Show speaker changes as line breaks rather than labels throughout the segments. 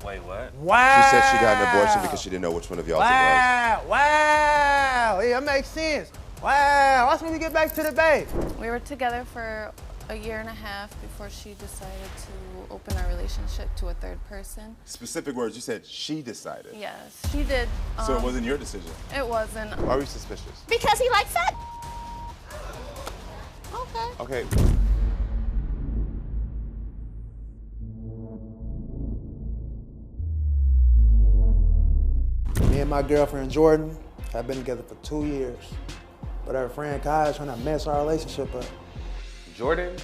Wait, what?
Wow.
She said she got an abortion because she didn't know which one of y'all it was.
Wow. Yeah, that makes sense. Wow. Watch when we get back to the bay.
We were together for a year and a half before she decided to open our relationship to a third person.
Specific words, you said she decided.
Yes, she did.
So it wasn't your decision?
It wasn't.
Why are we suspicious?
Because he likes it.
Okay.
Me and my girlfriend Jordan have been together for 2 years. But her friend Kai is trying to mess our relationship up.
Jordan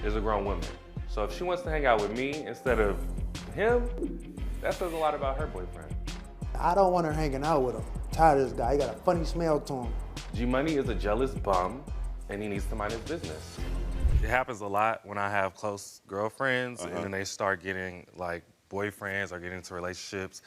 is a grown woman. So if she wants to hang out with me instead of him, that says a lot about her boyfriend.
I don't want her hanging out with him. I'm tired of this guy. He got a funny smell to him.
G-Money is a jealous bum, and he needs to mind his business. It happens a lot when I have close girlfriends, and then they start getting like boyfriends or get into relationships.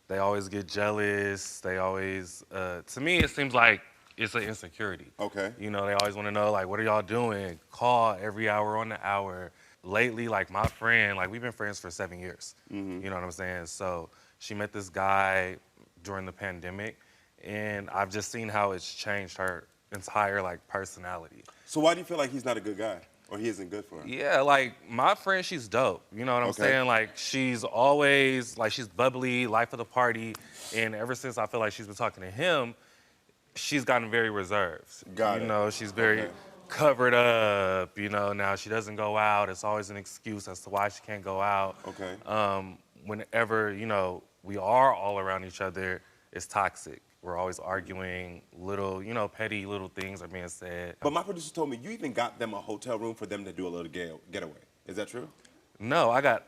They always get jealous. They always, to me, it seems like it's an insecurity.
Okay.
You know, they always want to know, like, what are y'all doing? Call every hour on the hour. Lately, like, my friend, like, we've been friends for 7 years. You know what I'm saying? So she met this guy during the pandemic, and I've just seen how it's changed her entire, like, personality.
So why do you feel like he's not a good guy? Or he isn't good for her?
Yeah, like, my friend, she's dope. You know what I'm saying? Like, she's always, like, she's bubbly, life of the party. And ever since I feel like she's been talking to him, she's gotten very reserved. You know, she's very covered up, you know. Now, she doesn't go out. It's always an excuse as to why she can't go out. Whenever, you know, we are all around each other, it's toxic. We're always arguing, little, you know, petty little things are being said.
But my producer told me you even got them a hotel room for them to do a little getaway. Is that true?
No, I got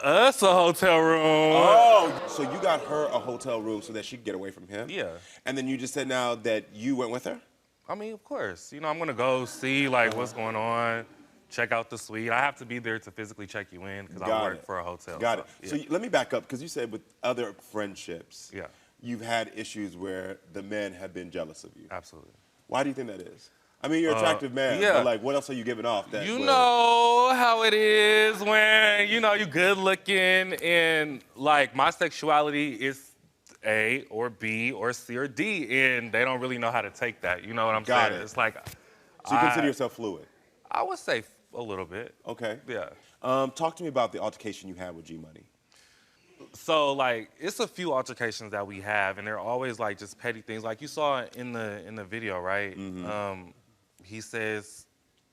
us a hotel room.
Oh, so you got her a hotel room so that she could get away from him?
Yeah.
And then you just said now that you went with her?
I mean, of course. You know, I'm gonna go see, like, what's going on, check out the suite. I have to be there to physically check you in because I work for a hotel.
Got it.
Yeah.
So let me back up, because you said with other friendships,
Yeah.
you've had issues where the men have been jealous of you.
Absolutely.
Why do you think that is? I mean, you're an attractive man, but like, what else are you giving off? That
You know how it is when, you know, you good looking and, like, my sexuality is A or B or C or D, and they don't really know how to take that. You know what I'm saying?
Got it.
It's like,
So you consider yourself fluid?
I would say a little bit.
Okay.
Yeah.
Talk to me about the altercation you had with G-Money.
So, like, it's a few altercations that we have, and they're always, like, just petty things. Like you saw in the video, right? He says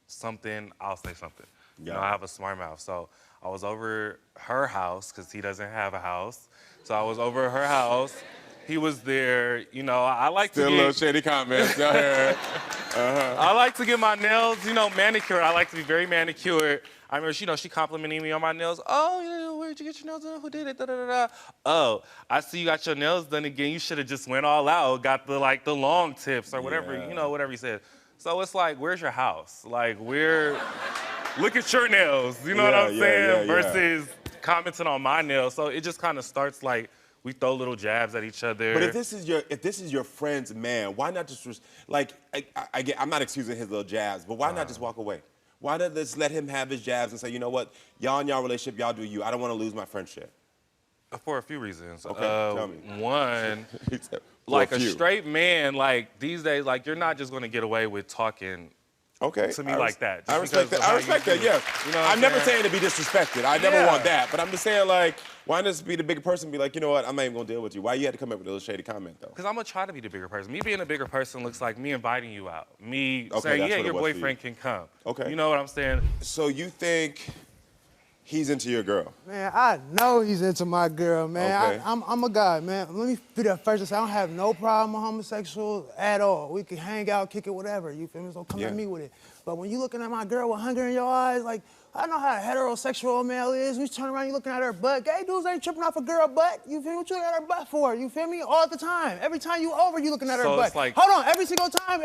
something, I'll say something. You know, I have a smart mouth. So I was over her house, because he doesn't have a house. So I was over her house. He was there. You know, I like to
Still a little shady comments. Y'all heard.
I like to get my nails, you know, manicured. I like to be very manicured. I remember, you know, she complimenting me on my nails. Oh, you know, where'd you get your nails done? Who did it? Da, da, da, da. Oh, I see you got your nails done again. You should have just went all out, got the, like, the long tips or whatever, you know, whatever he said. So it's like, where's your house? Like, look at your nails, you know what I'm saying? Versus commenting on my nails. So it just kind of starts like, we throw little jabs at each other.
But if this is your friend's man, why not just, like, I'm not excusing his little jabs, but why not just walk away? Why not just let him have his jabs and say, you know what, y'all in y'all relationship, y'all do you. I don't want to lose my friendship.
For a few reasons.
Okay, tell me.
One, like a straight man, like these days, like you're not just gonna get away with talking to me like that.
I respect that. I respect that, yeah.
You know
I'm never saying to be disrespected. I never want that. But I'm just saying, like, why not just be the bigger person and be like, you know what, I'm not even gonna deal with you. Why you had to come up with a little shady comment, though?
Because I'm gonna try to be the bigger person. Me being a bigger person looks like me inviting you out. Me saying, yeah, your boyfriend can come.
Okay.
You know what I'm saying?
So you think he's into your girl?
Man, I know he's into my girl, man.
Okay.
I'm a guy, man. Let me be that first to say I don't have no problem with homosexuals at all. We can hang out, kick it, whatever. You feel me? So come at me with it. But when you looking at my girl with hunger in your eyes, like, I know how a heterosexual male is. We turn around, you looking at her butt. Gay dudes ain't tripping off a girl butt. You feel me? What you looking at her butt for? You feel me? All the time. Every time you over, you looking at her butt.
It's like,
hold on, every single time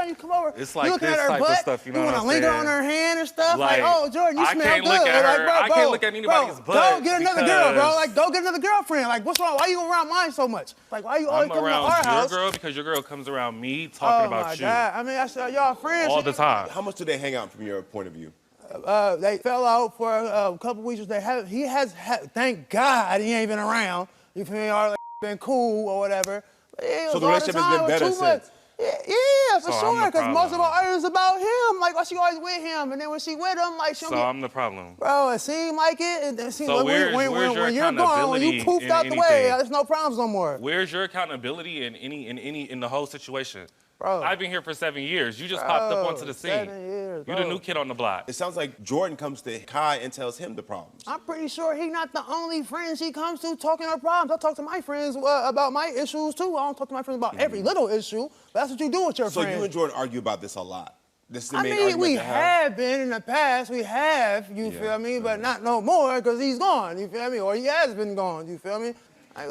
you come over,
it's like
you looking
this
at her
type
butt.
of stuff, you know what I'm saying?
You wanna linger on her hand and stuff. Like, oh, Jordan, you smell good.
Look at her.
Like, bro,
I can't look at anybody's butt.
Go get another girl, bro. Like, go get another girlfriend. Like, what's wrong? Why you around mine so much? Like, why you always coming to our house?
I'm around your girl because your girl comes around me talking about you.
Oh my God. I mean, I said y'all friends
all the time.
How much do they hang out from your point of view?
They fell out for a couple weeks. Thank God he ain't been around. You feel me? Or like, been cool or whatever. But yeah,
So the relationship has been better since?
Yeah, for
So I'm
sure.
the
Because most of
problem.
our arguments about him. Like, she always with him, and then when she with him, like, she'll
So
be.
I'm the problem.
Bro, it seemed like it. It seemed
So
like
where's your
when you're gone, when you
accountability
poofed
in
out the way,
anything?
there's no problems no more.
Where's your accountability in the whole situation?
Bro.
I've been here for 7 years. You just popped up onto the scene.
7 years,
You the
bro.
new kid on the block.
It sounds like Jordan comes to Kai and tells him the problems.
I'm pretty sure he's not the only friend she comes to talking her problems. I talk to my friends about my issues too. I don't talk to my friends about every little issue. But that's what you do with your
So
friends.
you and Jordan argue about this a lot. This is the
I
main
mean,
argument
we
to
have been in the past. We have, you feel me? But not no more because he's gone, you feel me? Or he has been gone, you feel me?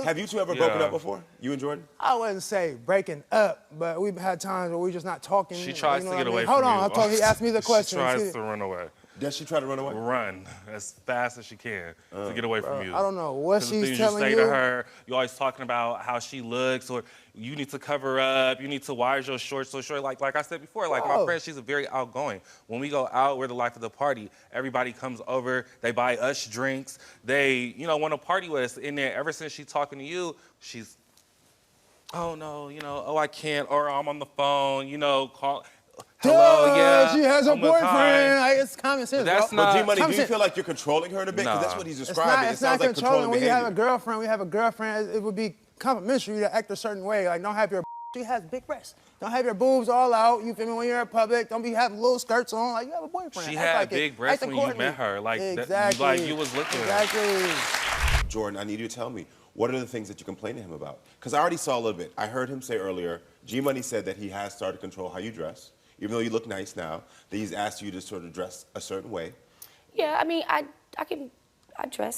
Have you two ever broken up before? You and Jordan?
I wouldn't say breaking up, but we've had times where we just not talking.
She tries to
what
get
I mean?
away
Hold
from
on,
you.
I told he asked me the question.
She tries to run away.
Does she try to run away?
Run as fast as she can to get away from you.
I don't know what
'Cause the
she's
things
telling
you
you.
say to her, you're always talking about how she looks, or you need to cover up, you need to, why is your shorts so short? Like I said before, like my
Whoa.
friend, she's very outgoing. When we go out, we're the life of the party. Everybody comes over, they buy us drinks, they, want to party with us. And then ever since she's talking to you, she's, oh no, oh I can't, or I'm on the phone, call. Hello,
Duh,
yeah.
she has a
I'm with
boyfriend.
Kai.
Like, it's common sense,
But that's
bro.
not-
But G-Money, do you
Thompson-
feel like you're controlling her in a bit? Because
Nah.
that's what he's
It's
describing.
not,
It sounds like controlling
When you
behavior.
have a girlfriend, it would be complimentary to act a certain way. Like, don't have your she has big breasts. Don't have your boobs all out. You feel me? When you're in public, don't be having little skirts on. Like, you have a boyfriend.
She
Act
had
like
big
it.
breasts
Act
when you
accordingly.
met her. Like,
exactly.
you was looking.
Exactly.
Jordan, I need you to tell me, what are the things that you complain to him about? Because I already saw a little bit. I heard him say earlier, G-Money said that he has started to control how you dress, even though you look nice now, that he's asked you to sort of dress a certain way.
Yeah, I mean, I dress.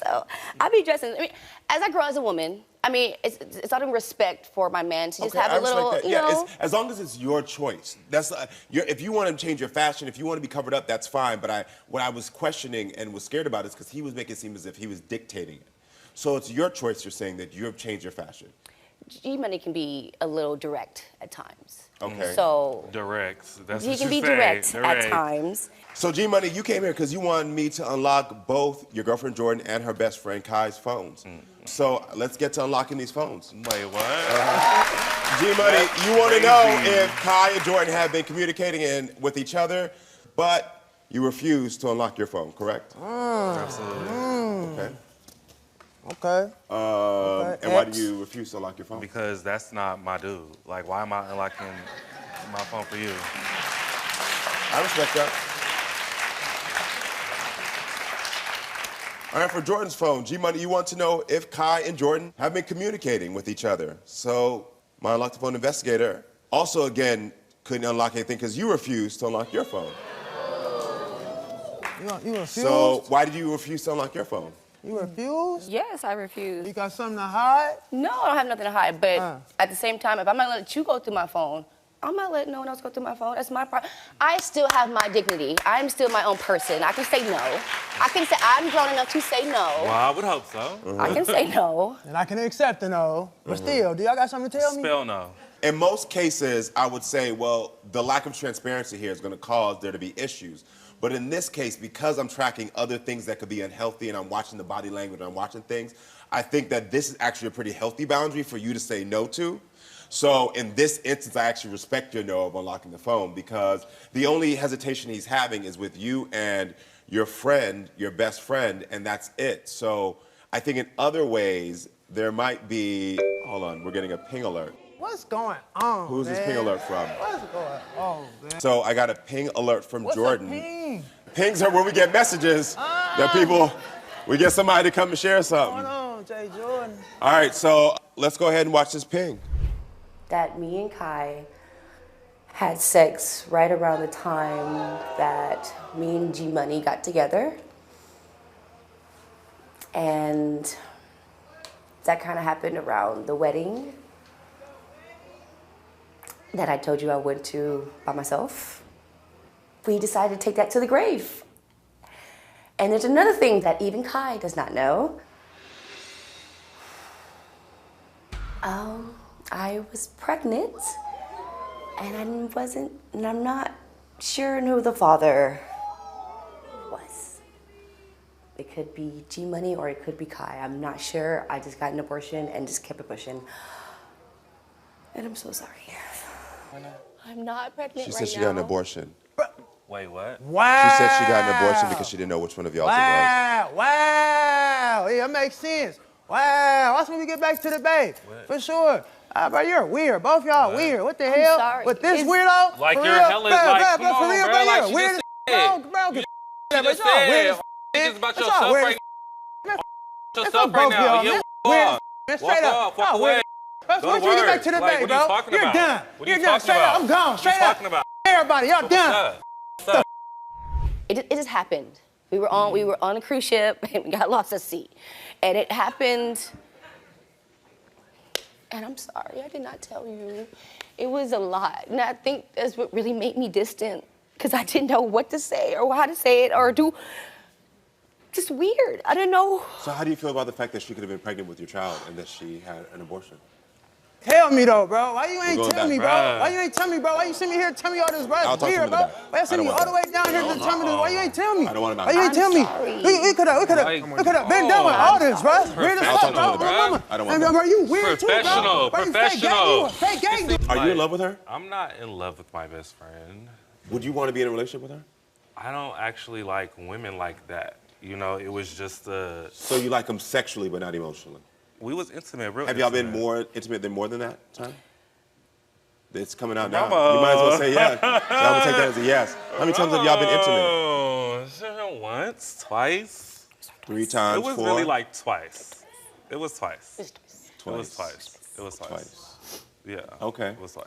So I be dressing. I mean, as I grow as a woman, I mean, it's out of respect for my man to just have
I
a little,
respect that.
you know.
As long as it's your choice. That's if you want to change your fashion, if you want to be covered up, that's fine. But what I was questioning and was scared about is because he was making it seem as if he was dictating it. So it's your choice. You're saying that you have changed your fashion.
G-Money can be a little direct at times.
Okay.
So
Direct. That's
he
what
can
you
be
say.
direct at times.
So G-Money, you came here because you wanted me to unlock both your girlfriend Jordan and her best friend Kai's phones. So let's get to unlocking these phones.
Wait, what?
G-Money, you want to know
crazy.
if Kai and Jordan have been communicating with each other, but you refuse to unlock your phone, correct?
Absolutely.
Okay.
Okay.
And why do you refuse to unlock your phone?
Because that's not my dude. Like, why am I unlocking my phone for you?
I respect that. All right, for Jordan's phone, G-Money, you want to know if Kai and Jordan have been communicating with each other. So my Unlock the Phone investigator also, again, couldn't unlock anything because you refused to unlock your phone.
You refused?
So why did you refuse to unlock your phone?
You refused?
Yes, I refuse.
You got something to hide?
No, I don't have nothing to hide. But at the same time, if I'm not gonna let you go through my phone, I'm not letting no one else go through my phone. That's my problem. I still have my dignity. I'm still my own person. I can say no. I can say I'm grown enough to say no.
Well, I would hope so.
I can say no.
And I can accept the no. But still, do y'all got something to tell me?
Spell no.
In most cases, I would say, well, the lack of transparency here is going to cause there to be issues. But in this case, because I'm tracking other things that could be unhealthy and I'm watching the body language and I'm watching things, I think that this is actually a pretty healthy boundary for you to say no to. So in this instance, I actually respect your no of unlocking the phone because the only hesitation he's having is with you and your friend, your best friend, and that's it. So I think in other ways, there might be, hold on, we're getting a ping alert.
What's going on,
Who's
man?
this ping alert from?
What's going on, man?
So I got a ping alert from
What's
Jordan.
a ping?
Pings are where we get messages that people, we get somebody to come and share
What's
something.
going on, Jay Jordan?
All right, so let's go ahead and watch this ping.
That me and Kai had sex right around the time that me and G-Money got together. And that kind of happened around the wedding that I told you I went to by myself. We decided to take that to the grave. And there's another thing that even Kai does not know. I was pregnant, and I'm not sure who the father was. It could be G Money or it could be Kai. I'm not sure. I just got an abortion and just kept it pushing. And I'm so sorry. I'm not pregnant right now.
She said she got an abortion.
Wait, what?
Wow.
She said she got an abortion because she didn't know which one of y'all it was.
Wow. Yeah, that makes sense. Wow. That's when we get back to the babe. For sure. Bro, you're weird. Both y'all weird. What the hell?
Sorry.
With this weirdo?
Like
for
you're
real?
hella,
bro,
like,
bro,
come
for
on,
real,
bro,
bro,
like
you're
she
weird
just
as
said.
bro.
You just said. You just about yourself right now. Yourself right now. Yeah, walk off, walk away.
Once you get back to the
Like,
bay,
what are you
bro,
talking
you're
about?
done.
What are you
You're done.
talking
Straight up,
about?
I'm gone.
What are you
Straight up.
talking about?
Everybody, y'all done.
What's up?
It just happened. We were on a cruise ship and we got lost at sea. And it happened. And I'm sorry, I did not tell you. It was a lot. And I think that's what really made me distant, because I didn't know what to say or how to say it or do. Just weird. I didn't know.
So how do you feel about the fact that she could have been pregnant with your child and that she had an abortion?
Tell me though, bro. Why you ain't
going
tell
back.
me, bro? Why you ain't tell me, bro? Why you send me here to tell me all this, bro?
I'll
It's
talk to him
weird,
in the
bro.
back.
Why you send me all the way down here to tell me this? Why you ain't tell me?
I don't want him out.
Why you ain't tell me?
sorry.
We could have been done with all this, bro. Weird as
I'll
fuck,
talk to him in the
bro.
back. I don't want
Bro,
him.
you weird too, bro.
Professional,
Bro, you
professional.
Fake gang.
Are you in love with her?
I'm not in love with my best friend.
Would you want to be in a relationship with her?
I don't actually like women like that. You know, it was just
So you like them sexually but not emotionally?
we was intimate, real
Have y'all been
intimate.
more intimate than more than that time? It's coming out now.
Mama.
You might as well say yes. So I'm gonna take that as a yes. How many times have y'all been intimate?
Oh, once, twice.
3 times,
It was
4?
really like twice. It was twice.
Twice.
It was twice. It was twice.
Twice.
Yeah.
Okay.
It was twice.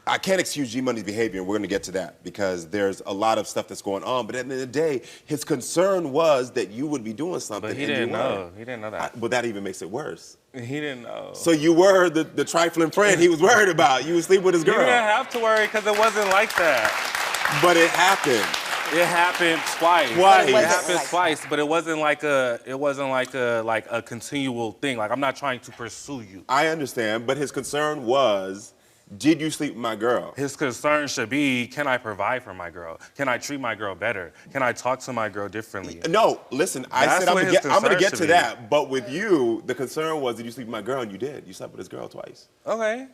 I can't excuse G-Money's behavior, and we're gonna get to that because there's a lot of stuff that's going on. But at the end of the day, his concern was that you would be doing something.
But he
and you
didn't know.
weren't.
He didn't know that.
But that even makes it worse.
He didn't know.
So you were the trifling friend he was worried about. You would sleep with his
You
girl.
didn't have to worry because it wasn't like that.
But it happened.
It happened twice.
Twice.
It
It
happened
like
twice, but it wasn't like a continual thing. Like I'm not trying to pursue you.
I understand, but his concern was, did you sleep with my girl?
His concern should be, can I provide for my girl? Can I treat my girl better? Can I talk to my girl differently?
No, listen, I
That's
said I'm
what
gonna
his
get, I'm gonna
concern
get
should
to
be.
that. But with you, the concern was, did you sleep with my girl? And you did. You slept with his girl twice.
Okay.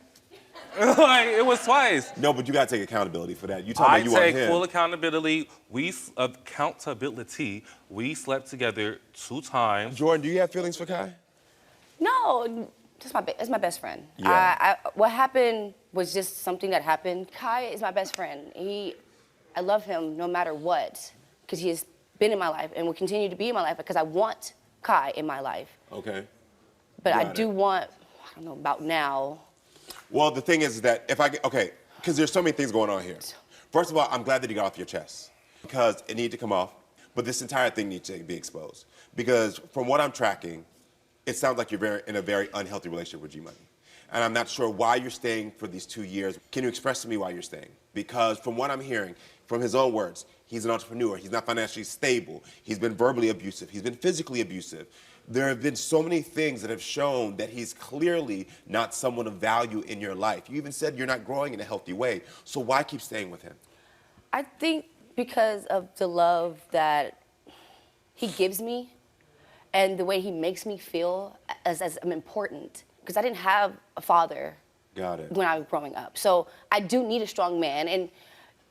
Like it was twice.
No, but you gotta take accountability for that. You talking
I
about you on
take
him.
full accountability. We slept together 2 times.
Jordan, do you have feelings for Kai?
No, it's my best friend.
Yeah.
What happened was just something that happened. Kai is my best friend. I love him no matter what, because he has been in my life and will continue to be in my life because I want Kai in my life.
Okay.
But I
Got
do
it.
want, I don't know about now.
Well, the thing is that if I get, okay, because there's so many things going on here. First of all, I'm glad that you got off your chest because it needed to come off, but this entire thing needs to be exposed. Because from what I'm tracking, it sounds like you're in a very unhealthy relationship with G-Money. And I'm not sure why you're staying for these 2 years. Can you express to me why you're staying? Because from what I'm hearing, from his own words, he's an entrepreneur, he's not financially stable, he's been verbally abusive, he's been physically abusive. There have been so many things that have shown that he's clearly not someone of value in your life. You even said you're not growing in a healthy way. So why keep staying with him?
I think because of the love that he gives me and the way he makes me feel as I'm important. Because I didn't have a father
Got it.
when I was growing up. So I do need a strong man. And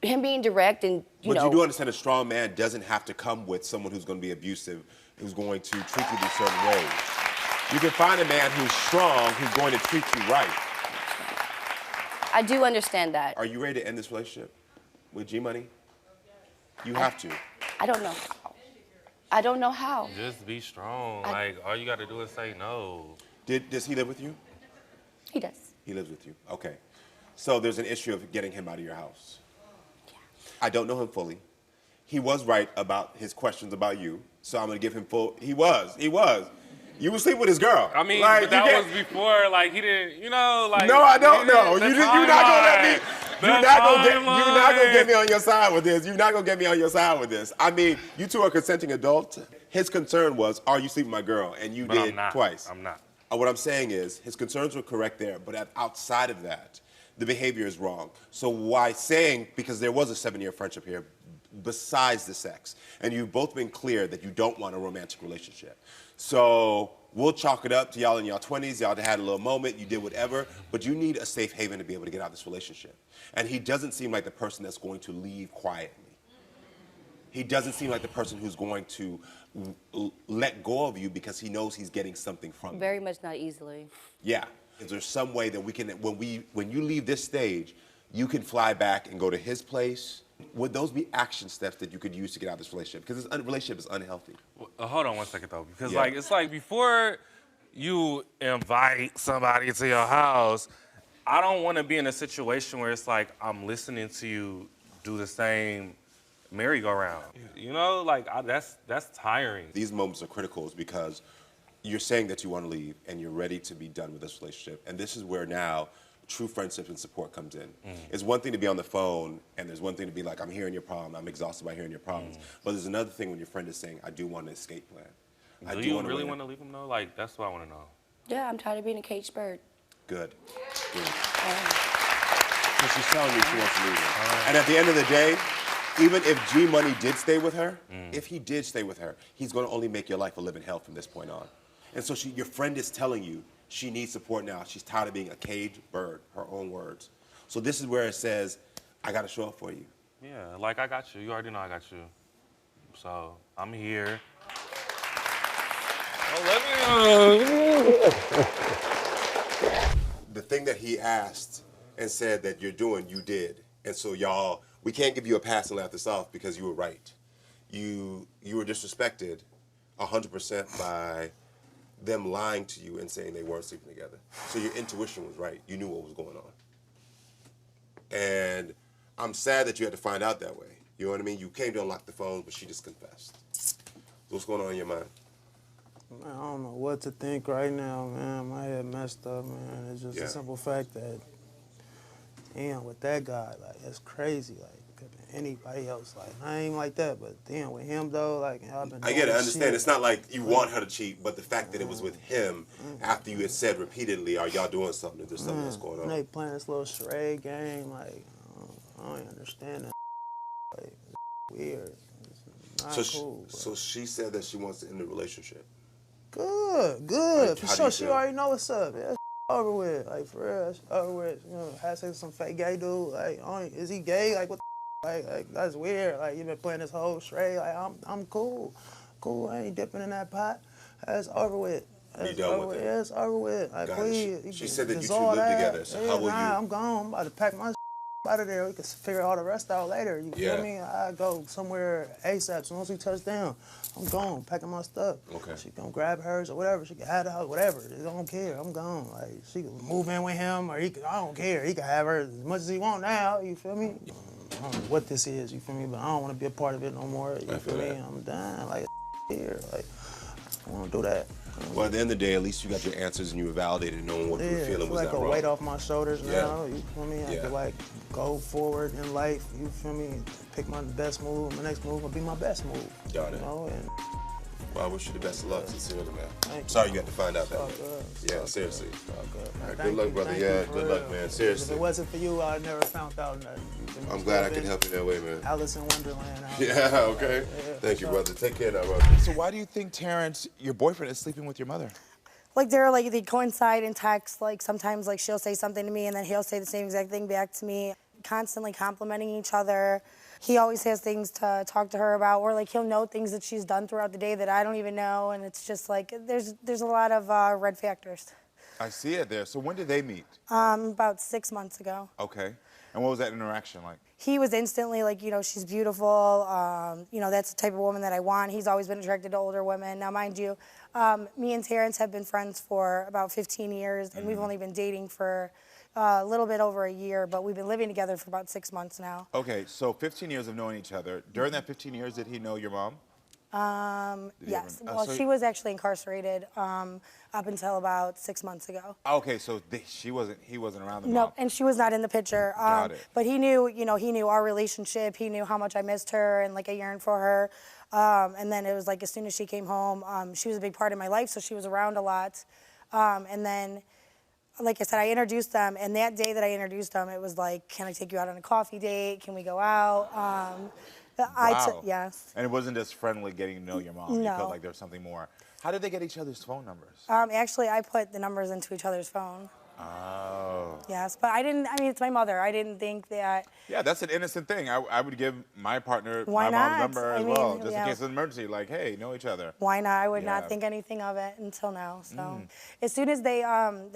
him being direct and, you know.
But you do understand a strong man doesn't have to come with someone who's going to be abusive, who's going to treat you in certain ways. You can find a man who's strong, who's going to treat you right.
I do understand that.
Are you ready to end this relationship with G-Money? You have to.
I don't know how. I don't know how.
Just be strong. Like all you got to do is say no.
Does he live with you?
He does.
He lives with you. Okay. So there's an issue of getting him out of your house.
Yeah.
I don't know him fully. He was right about his questions about you, so I'm gonna give him full. He was. You would sleep with his girl.
I mean,
like,
but that was before, like, he didn't, like...
No, I don't know.
The
You're not gonna let me...
timeline.
You're not gonna get me on your side with this. You're not gonna get me on your side with this. I mean, you two are consenting adults. His concern was, are you sleeping with my girl? And you
But
did
I'm not.
twice.
I'm not.
What I'm saying is, his concerns were correct there, but outside of that, the behavior is wrong. So why saying, because there was a 7-year friendship here, besides the sex. And you've both been clear that you don't want a romantic relationship. So we'll chalk it up to y'all in your 20s. Y'all had a little moment. You did whatever. But you need a safe haven to be able to get out of this relationship. And he doesn't seem like the person that's going to leave quietly. He doesn't seem like the person who's going to let go of you because he knows he's getting something from you.
Very much not easily.
Yeah. Is there some way that we can, when you leave this stage, you can fly back and go to his place? Would those be action steps that you could use to get out of this relationship? Because this relationship is unhealthy.
Well, hold on one second, though. Because, like, it's like before you invite somebody to your house, I don't want to be in a situation where it's like I'm listening to you do the same merry-go-round. You know, like, that's tiring.
These moments are critical because you're saying that you want to leave and you're ready to be done with this relationship. And this is where now true friendship and support comes in. It's one thing to be on the phone, and there's one thing to be like, I'm hearing your problem, I'm exhausted by hearing your problems. But there's another thing when your friend is saying, I do want an escape plan.
Do you really want to leave him, though? Like, that's what I want to know.
Yeah, I'm tired of being a caged bird.
Good. Good. So she's telling me she wants to leave him. And at the end of the day, even if G Money did stay with her, if he did stay with her, he's going to only make your life a living hell from this point on. And so your friend is telling you she needs support now. She's tired of being a caged bird, her own words. So this is where it says, I got to show up for you.
Yeah, like, I got you. You already know I got you. So I'm here.
The thing that he asked and said that you're doing, you did. And so y'all, we can't give you a pass and laugh this off because you were right. You were disrespected 100% by them lying to you and saying they weren't sleeping together. So your intuition was right. You knew what was going on. And I'm sad that you had to find out that way. You know what I mean? You came to unlock the phone, but she just confessed. What's going on in your mind?
Man, I don't know what to think right now, man. My head messed up, man. It's just a simple fact that, damn, with that guy, like, it's crazy. Like, could be anybody else. Like, I ain't like that, but damn, with him, though, like, I've been
I get it, I understand.
shit.
It's not like you want her to cheat, but the fact that it was with him, after you had said repeatedly, are y'all doing something? Is there something that's going on?
They playing this little charade game, like, I don't understand that. Like, it's weird. It's not cool.
So she said that she wants to end the relationship.
Good.
Like,
For
how do
sure,
you
she
feel?
already know what's up. Yeah, over with. Like, for real, that's over with. You know, had sex with some fake gay dude. Like, is he gay? Like, what the like, that's weird. Like, you been playing this whole charade. Like, I'm cool. Cool, I ain't dipping in that pot. That's over with.
You done with it?
Yeah, it's over with. Like, please.
She said that you two
dissolve
live
that.
together, so how will you?
I'm gone. I'm about to pack my out of there. We can figure all the rest out later. You feel me? I go somewhere ASAP. As soon as we touch down, I'm gone, packing my stuff.
Okay.
She can grab hers or whatever. She can have the house, whatever. I don't care. I'm gone. Like, she can move in with him or he can, I don't care. He can have her as much as he want now. You feel me? I don't know what this is. You feel me? But I don't want to be a part of it no more. You feel me? I'm done. Like, here. Like, I don't want to do that.
Well, at the end of the day, at least you got your answers and you were validated knowing what you were feeling was
like
that
a
wrong.
weight off my shoulders now. You feel me? I
Yeah.
can like go forward in life. You feel me? Pick my best move. My next move will be my best move.
Got it.
You know? And
well, I wish you the best of luck, sincerely, man.
Thank you.
Sorry you had to find out that
all
way.
good.
Yeah, seriously.
All good.
All right,
Thank
good luck,
you,
brother.
thank
Yeah,
you, for
good
real.
luck, man.
If
Seriously.
it wasn't for you, I never found out nothing. You feel me?
I'm glad I
Could've
could
been
help you that way, man.
Alice in Wonderland.
Yeah, okay. Thank you,
sure.
brother. Take care now, brother.
So why do you think Terrence, your boyfriend, is sleeping with your mother?
Like they coincide in text. Like sometimes like she'll say something to me and then he'll say the same exact thing back to me. Constantly complimenting each other. He always has things to talk to her about, or like he'll know things that she's done throughout the day that I don't even know, and it's just like there's a lot of red factors.
I see it there. So when did they meet?
About 6 months ago.
Okay. And what was that interaction like?
He was instantly like, you know, she's beautiful. You know, that's the type of woman that I want. He's always been attracted to older women. Now, mind you, me and Terrence have been friends for about 15 years, and we've only been dating for a little bit over a year, but we've been living together for about 6 months now.
Okay, so 15 years of knowing each other. During that 15 years, did he know your mom?
Yes.
ever-
Well,
so-
she was actually incarcerated up until about 6 months ago.
Okay, so he wasn't around the
No,
mom.
and she was not in the picture.
Got it.
But he knew, you know, he knew our relationship. He knew how much I missed her and like I yearned for her. And then it was like as soon as she came home, she was a big part of my life, so she was around a lot. And then, like I said, I introduced them, and that day that I introduced them, it was like, can I take you out on a coffee date? Can we go out?
Wow.
Yes.
And it wasn't just friendly getting to know your mom. You
No.
felt like there was something more. How did they get each other's phone numbers?
Actually, I put the numbers into each other's phone.
Oh.
Yes, but I mean, it's my mother. I didn't think that.
Yeah, that's an innocent thing. I would give my partner
Why
my mom's
not?
number as
I mean,
well, just
yeah.
in case of an emergency. Like, hey, know each other.
Why not? I would
Yeah.
not think anything of it until now. So, as soon as they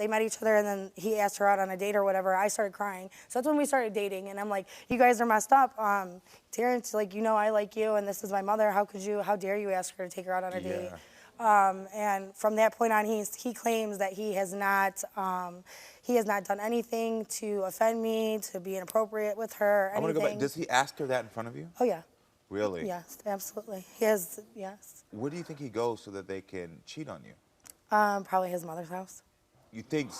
met each other and then he asked her out on a date or whatever, I started crying. So that's when we started dating, and I'm like, you guys are messed up. Terrence, like, you know, I like you, and this is my mother. How dare you ask her to take her out on a date? And from that point on, he claims that he has not done anything to offend me, to be inappropriate with her,
I
anything.
want to go back. Does he ask her that in front of you?
Oh yeah.
Really?
Yes, absolutely. He has, yes.
Where do you think he goes so that they can cheat on you?
Probably his mother's house.
You think,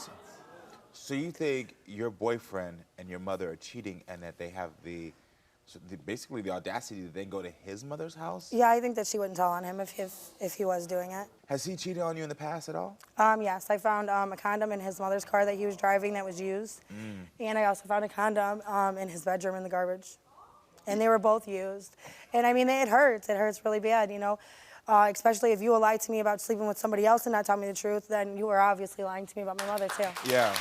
so you think your boyfriend and your mother are cheating and that they have basically the audacity to then go to his mother's house?
Yeah, I think that she wouldn't tell on him if he was doing it.
Has he cheated on you in the past at all?
Yes, I found a condom in his mother's car that he was driving that was used. And I also found a condom in his bedroom in the garbage. And they were both used. And I mean, it hurts. It hurts really bad, you know. Especially if you lie to me about sleeping with somebody else and not tell me the truth, then you are obviously lying to me about my mother too.
Yeah.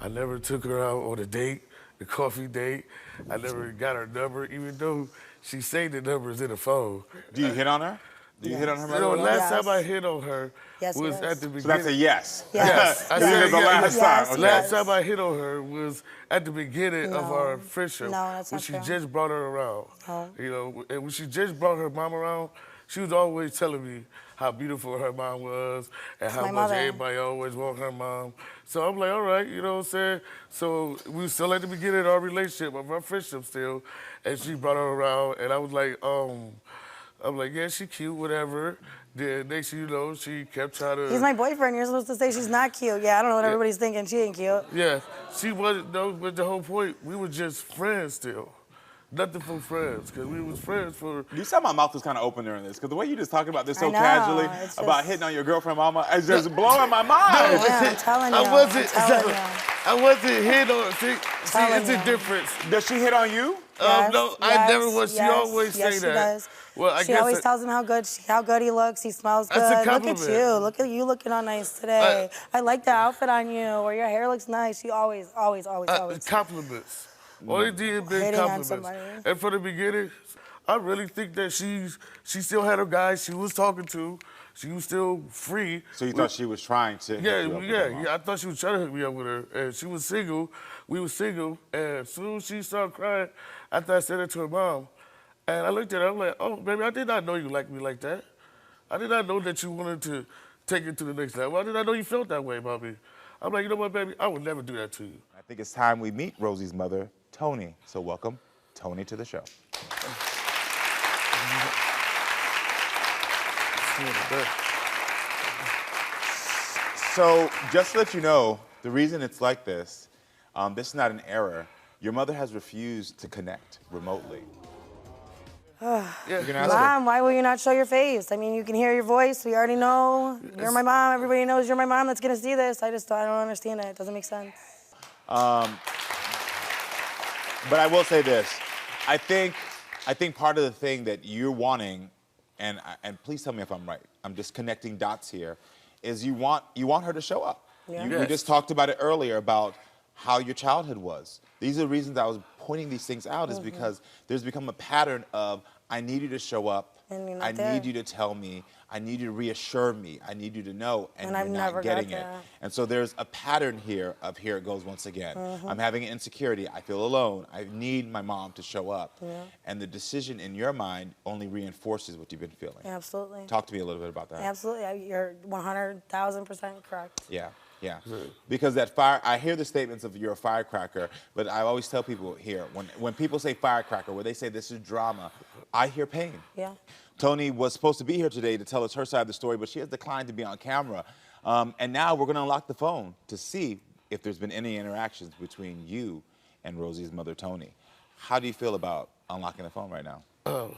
I never took her out on a date, the coffee date. I never got her number, even though she saved the numbers in the phone.
Do you hit on her? Do you hit on her
You
mother?
know,
at all?
last time I hit on her
Yes,
was
yes.
at the beginning.
So that's a yes.
Yes.
I
This
said
is the
yeah,
last
yeah.
time. Okay.
Last time I hit on her was at the beginning of
No.
our friendship.
No, that's
when
not
she
true.
just brought her around.
Oh.
You know, and when she just brought her mom around, she was always telling me how beautiful her mom was and how
my
much
mother.
everybody always want her mom. So I'm like, all right, you know what I'm saying? So we were still at the beginning of our relationship, of our friendship still, and she brought her around, and I was like, I'm like, yeah, she cute, whatever. Then next thing you know, she kept trying to.
He's my boyfriend. You're supposed to say she's not cute. Yeah, I don't know what everybody's thinking. She ain't cute.
Yeah, she wasn't, no, but the whole point, we were just friends still. Nothing for friends, because we was friends for.
You saw my mouth was kind of open during this, because the way you just talking about this so
I know,
casually,
it's
about
just-
hitting on your girlfriend mama, is just blowing my mind.
Yeah, I'm telling you.
I wasn't,
I'm telling you.
I wasn't hit on, see,
Telling
it's a
you.
difference.
Does she hit on you?
Yes,
No, I
yes,
never was, she
yes,
always
yes,
say
she
that.
Does.
Well, I
she
guess
always
it-
tells him how good he looks. He smells good.
That's a
Look at
compliment.
you. Look at you looking all nice today. I like the outfit on you, or your hair looks nice. She always.
Compliments. Only did big
Hitting on
compliments.
somebody.
And from the beginning, I really think that she still had her guys she was talking to. She was still free.
So you thought she was trying to hook you up with her mom?
I thought she was trying to hook me up with her. And she was single. We were single. And as soon as she started crying, after I said it to her mom, and I looked at her, I'm like, oh, baby, I did not know you liked me like that. I did not know that you wanted to take it to the next level. I did not know you felt that way about me. I'm like, you know what, baby? I would never do that to you.
I think it's time we meet Rosie's mother, Tony. So welcome Tony to the show. So just to let you know, the reason it's like this, this is not an error. Your mother has refused to connect remotely. You can ask her.
Mom, why will you not show your face? I mean, you can hear your voice. We already know you're my mom. Everybody knows you're my mom that's gonna see this. I don't understand it. It doesn't make sense.
But I will say this. I think part of the thing that you're wanting, and please tell me if I'm right, I'm just connecting dots here, is you want her to show up.
Yeah.
We just talked about it earlier about how your childhood was. These are the reasons I was pointing these things out, is because there's become a pattern of, I need you to show up,
And you're not
I
there.
need you to tell me, I need you to reassure me, I need you to know, and
And
you're
I've
not
never got
getting it.
that.
And so there's a pattern here of here it goes once again. I'm having an insecurity, I feel alone, I need my mom to show up.
Yeah.
And the decision in your mind only reinforces what you've been feeling.
Absolutely.
Talk to me a little bit about that.
Absolutely. You're 100,000% correct.
Yeah. Yeah, because that fire, I hear the statements of you're a firecracker, but I always tell people here, when people say firecracker, where they say this is drama, I hear pain.
Yeah.
Tony was supposed to be here today to tell us her side of the story, but she has declined to be on camera. And now we're gonna unlock the phone to see if there's been any interactions between you and Rosie's mother, Tony. How do you feel about unlocking the phone right now?
Oh,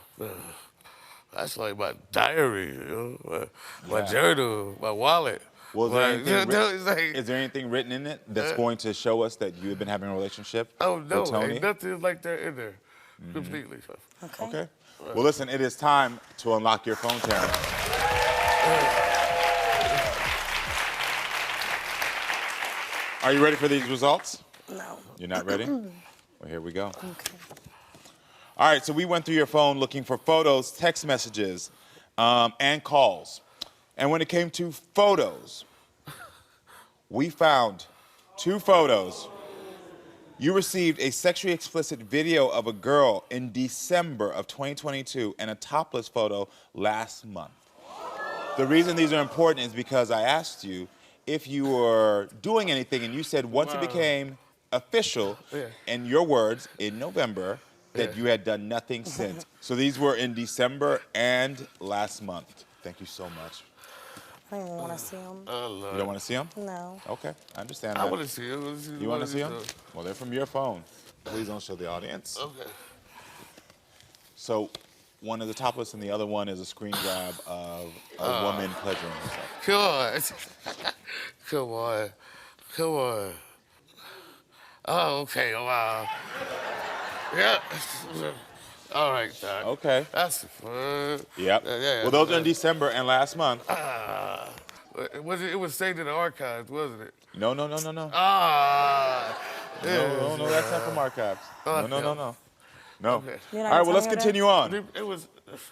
that's like my diary, you know, my journal, my wallet.
Well, is there anything
like,
is there anything written in it that's going to show us that you have been having a relationship
oh, no,
with Tony?
ain't nothing like that in there. completely.
Okay. Well, listen, it is time to unlock your phone, Terrence. Are you ready for these results?
No.
You're not ready? Well, here we go.
Okay.
All right, so we went through your phone looking for photos, text messages, and calls. And when it came to photos, we found 2 photos. You received a sexually explicit video of a girl in December of 2022 and a topless photo last month. The reason these are important is because I asked you if you were doing anything, and you said once it became official, in your words, in November, that you had done nothing since. So these were in December and last month. Thank you so much.
I don't even want to see them.
You don't want to see them?
No.
Okay, I understand
I
that.
want to see them.
You want to see them? Well, they're from your phone. Please don't show the audience.
Okay.
So one is a topless and the other one is a screen grab of a woman pleasuring herself.
Come on. Come on. Come on. Oh, okay. Wow. Yeah. All right, Doc.
Okay.
That's fun.
Yep.
Yeah,
Well, those are in December and last month.
It was saved in the archives, wasn't it?
No.
Ah.
No, that's not from archives. No.
Okay.
You're
All
not
right, well, let's
telling me
continue on.
It was.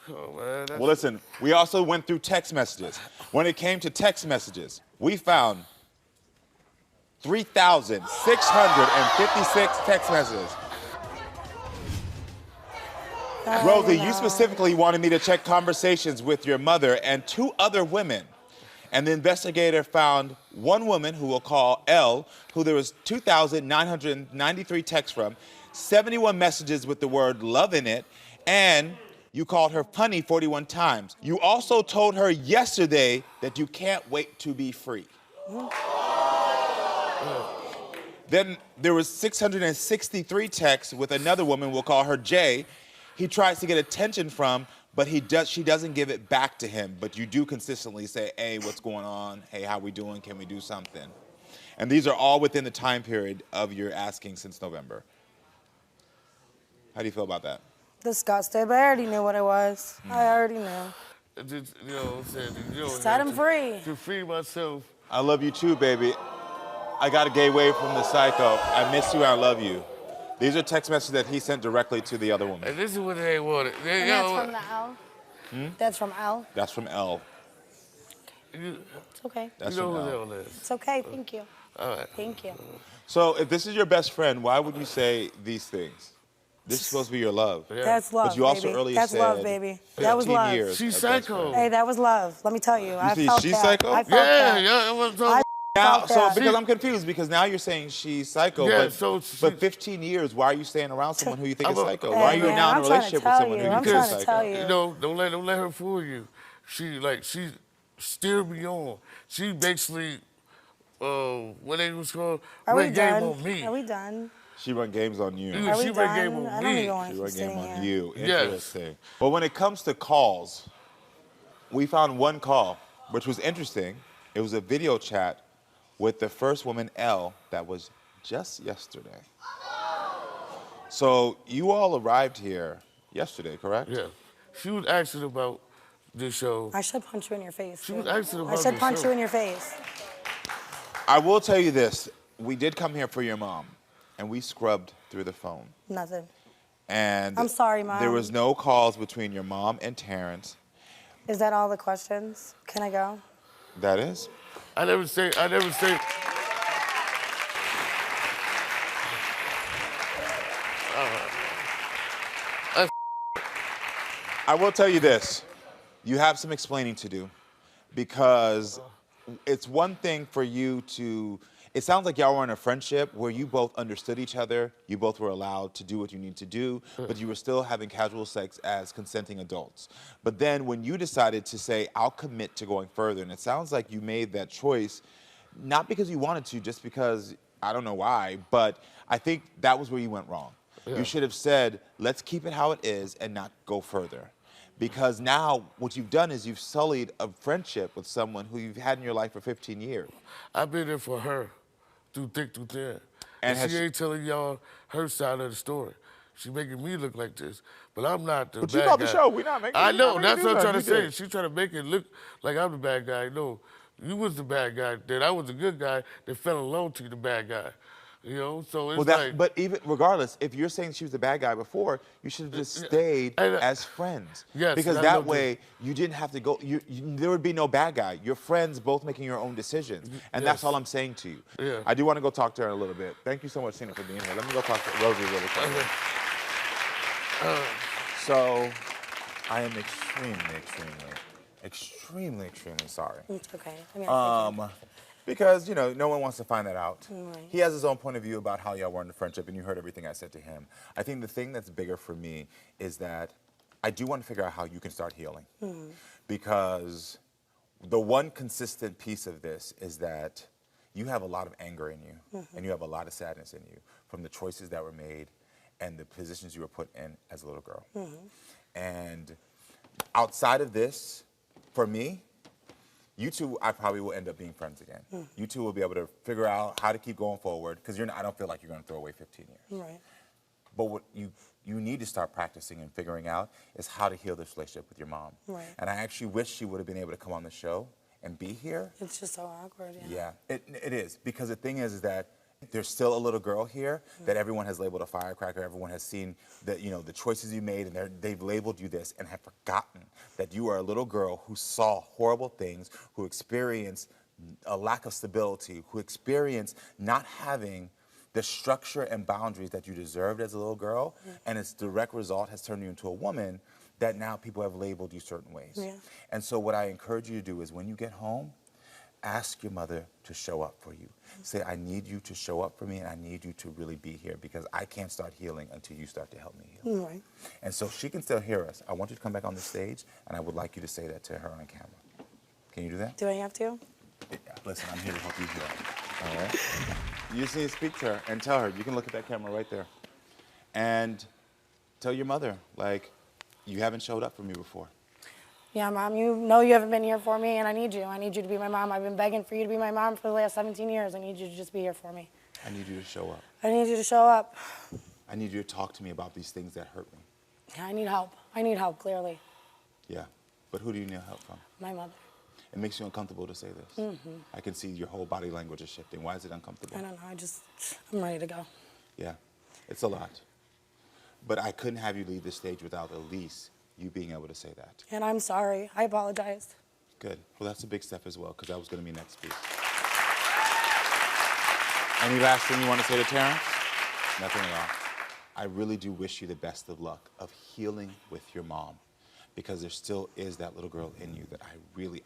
Oh man. That's,
Well, listen, we also went through text messages. When it came to text messages, we found 3,656 text messages. Rosie, you specifically wanted me to check conversations with your mother and 2 other women. And the investigator found one woman who we'll call L, who there was 2,993 texts from, 71 messages with the word love in it, and you called her punny 41 times. You also told her yesterday that you can't wait to be free. Then there was 663 texts with another woman, we'll call her J. He tries to get attention from, but she doesn't give it back to him. But you do consistently say, hey, what's going on? Hey, how we doing? Can we do something? And these are all within the time period of your asking since November. How do you feel about that?
Disgusted, but I already knew what it was. I already knew.
just, you know what I'm saying?
Set him free.
To free myself.
I love you too, baby. I got a gay wave from the psycho. I miss you and I love you. These are text messages that he sent directly to the other woman.
And this is what they wanted.
And that's from the L? That's from L?
That's from L.
It's okay.
That's
you know
from
who
L.
that is.
It's okay, thank you.
All right.
Thank you.
So if this is your best friend, why would you say these things? This is supposed to be your love.
Yeah.
That's love,
But you also
baby.
earlier
That's
said
love, baby. That was
15
love.
years
She's
of best
psycho.
friend.
Hey, that was love. Let me tell you. I
see
felt
she's
that.
psycho?
I felt that.
Yeah, it was
I
Now,
felt
so
that.
because I'm confused, because now you're saying she's psycho,
Yeah,
but,
so
but 15 years, why are you staying around someone who you think is
I'm a-
psycho?
Hey,
Why are you
man,
now in a
I'm trying to
relationship with
tell
someone
you.
who you
I'm
think
trying
is
to
psycho?
tell you.
You know, don't let her fool you. She steered me on. She basically, what they was called,
Are we
ran game
done?
on me.
Are we done?
She run games on you.
Yeah,
Are
she
we
ran game
done?
on
I don't
me.
even want
She
to
run
keep
game
sitting
on
here.
you.
Yes.
Interesting. Well, when it comes to calls, we found one call, which was interesting. It was a video chat with the first woman, L, that was just yesterday. So you all arrived here yesterday, correct?
Yeah. She was asking about this show.
I should punch you in your face.
She was
dude.
asking
I
about
should
this
punch
show.
you in your face.
I will tell you this. We did come here for your mom, and we scrubbed through the phone.
Nothing.
And
I'm sorry, Mom.
there was no calls between your mom and Terrence.
Is that all the questions? Can I go?
That is?
I never say.
I will tell you this. You have some explaining to do because it's one thing for you to, it sounds like y'all were in a friendship where you both understood each other, you both were allowed to do what you need to do, but you were still having casual sex as consenting adults. But then when you decided to say, I'll commit to going further, and it sounds like you made that choice, not because you wanted to, just because, I don't know why, but I think that was where you went wrong.
Yeah.
You should have said, let's keep it how it is and not go further. Because now what you've done is you've sullied a friendship with someone who you've had in your life for 15 years.
I've been there for her, through thick, through thin.
And
And she ain't telling y'all her side of the story. She making me look like this, but I'm not the
But
bad
you called
guy.
the show. We're not making
I
we're
know.
not
That's
making
what I'm
you
trying to
do that. You
say.
did.
She trying to make it look like I'm the bad guy. No, you was the bad guy. Then I was the good guy that fell alone to the bad guy. You know, so it's
Well,
like.
but even regardless, if you're saying she was the bad guy before, you should have just stayed as friends.
Yes,
because
I
that
know
way you didn't have to go. There would be no bad guy. You're friends, both making your own decisions, and that's
Yes.
all I'm saying to you.
Yeah.
I do want to go talk to her in a little bit. Thank you so much, Tina, for being here. Let me go talk to Rosie really quick. So, I am extremely sorry.
It's okay. I mean,
Because, you know, no one wants to find that out.
Right.
He has his own point of view about how y'all were in the friendship, and you heard everything I said to him. I think the thing that's bigger for me is that I do want to figure out how you can start healing. Because the one consistent piece of this is that you have a lot of anger in you, and you have a lot of sadness in you from the choices that were made and the positions you were put in as a little girl. And outside of this, for me, you two, I probably will end up being friends again. You two will be able to figure out how to keep going forward, because I don't feel like you're going to throw away 15 years.
right.
But what you need to start practicing and figuring out is how to heal this relationship with your mom.
Right.
And I actually wish she would have been able to come on the show and be here.
It's just so awkward, yeah.
Yeah, it is. Because the thing is that there's still a little girl here that everyone has labeled a firecracker. Everyone has seen that, you know, the choices you made, and they've labeled you this and have forgotten that you are a little girl who saw horrible things, who experienced a lack of stability, who experienced not having the structure and boundaries that you deserved as a little girl, and its direct result has turned you into a woman that now people have labeled you certain ways.
Yeah.
And so what I encourage you to do is when you get home, ask your mother to show up for you. Say, I need you to show up for me, and I need you to really be here, because I can't start healing until you start to help me heal.
Right.
And so she can still hear us. I want you to come back on the stage, and I would like you to say that to her on camera. Can you do that?
Do I have to?
Yeah, listen, I'm here to help you heal. All right? You just need to speak to her and tell her. You can look at that camera right there. And tell your mother, like, you haven't showed up for me before.
Yeah, Mom, you know you haven't been here for me, and I need you. I need you to be my mom. I've been begging for you to be my mom for the last 17 years. I need you to just be here for me.
I need you to show up.
I need you to show up.
I need you to talk to me about these things that hurt me.
Yeah, I need help. I need help, clearly.
Yeah, but who do you need help from?
My mother.
It makes you uncomfortable to say this. I can see your whole body language is shifting. Why is it uncomfortable?
I don't know. I'm ready to go.
Yeah, it's a lot. But I couldn't have you leave the stage without at least you being able to say that.
And I'm sorry. I apologize.
Good. Well, that's a big step as well, because that was going to be next piece. Any last thing you want to say to Terrence? Nothing at all. I really do wish you the best of luck of healing with your mom, because there still is that little girl in you that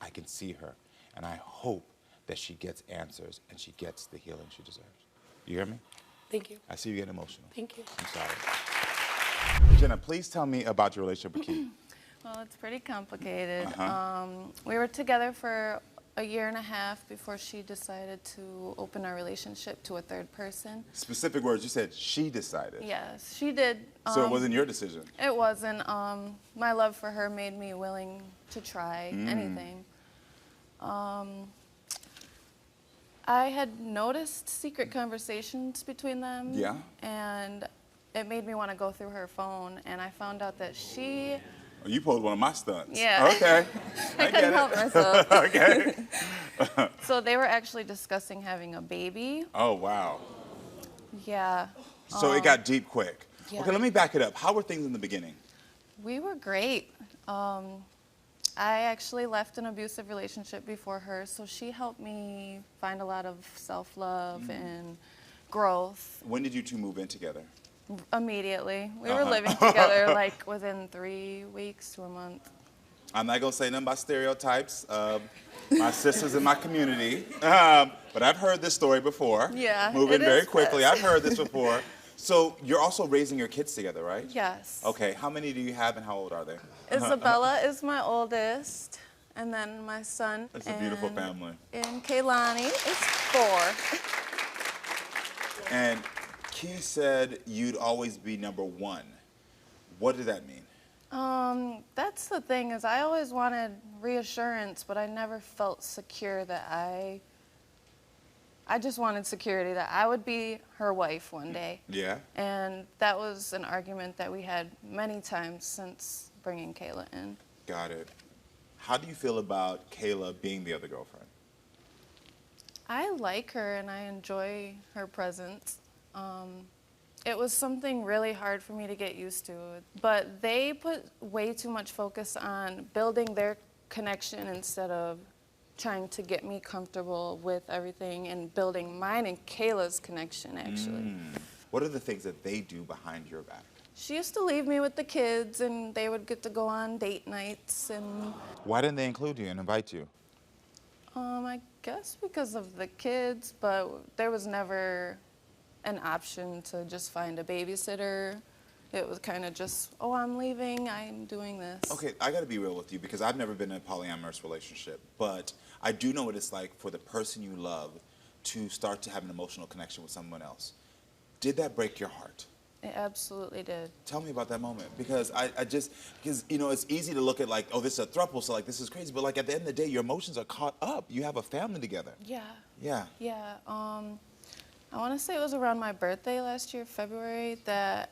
I can see her, and I hope that she gets answers and she gets the healing she deserves. You hear me?
Thank you.
I see you getting emotional.
Thank you.
I'm sorry. Jenna, please tell me about your relationship with Keith.
Well, it's pretty complicated. We were together for a year and a half before she decided to open our relationship to a third person.
Specific words, you said she decided.
Yes, she did.
So it wasn't your decision?
It wasn't. My love for her made me willing to try anything. I had noticed secret conversations between them.
Yeah.
And it made me want to go through her phone, and I found out that she...
Oh, you pulled one of my stunts.
Yeah.
Okay.
I couldn't help myself.
Okay.
So they were actually discussing having a baby.
Oh, wow.
Yeah.
So it got deep quick.
Yeah.
Okay, let me back it up. How were things in the beginning?
We were great. I actually left an abusive relationship before her, so she helped me find a lot of self-love and growth.
When did you two move in together?
Immediately. We were living together like within 3 weeks to a month.
I'm not going to say nothing about stereotypes of my sisters in my community, but I've heard this story before.
Yeah,
Moving
it
very
is
quickly.
fast.
I've heard this before. So you're also raising your kids together, right?
Yes.
Okay, how many do you have and how old are they?
Isabella is my oldest, and then my son.
It's a beautiful family.
And Kaylani is 4.
And Keith said you'd always be number one. What did that mean?
That's the thing, is I always wanted reassurance, but I never felt secure that I I just wanted security that I would be her wife one day.
Yeah.
And that was an argument that we had many times since bringing Kayla in.
Got it. How do you feel about Kayla being the other girlfriend?
I like her and I enjoy her presence. It was something really hard for me to get used to, but they put way too much focus on building their connection instead of trying to get me comfortable with everything and building mine and Kayla's connection, actually.
What are the things that they do behind your back?
She used to leave me with the kids and they would get to go on date nights and
Why didn't they include you and invite you?
I guess because of the kids, but there was never an option to just find a babysitter. It was kind of just, oh, I'm leaving, I'm doing this.
Okay, I gotta be real with you because I've never been in a polyamorous relationship, but I do know what it's like for the person you love to start to have an emotional connection with someone else. Did that break your heart?
It absolutely did.
Tell me about that moment, because because you know, it's easy to look at like, oh, this is a throuple, so like this is crazy, but like at the end of the day, your emotions are caught up. You have a family together.
Yeah.
Yeah.
Yeah. I want to say it was around my birthday last year, February, that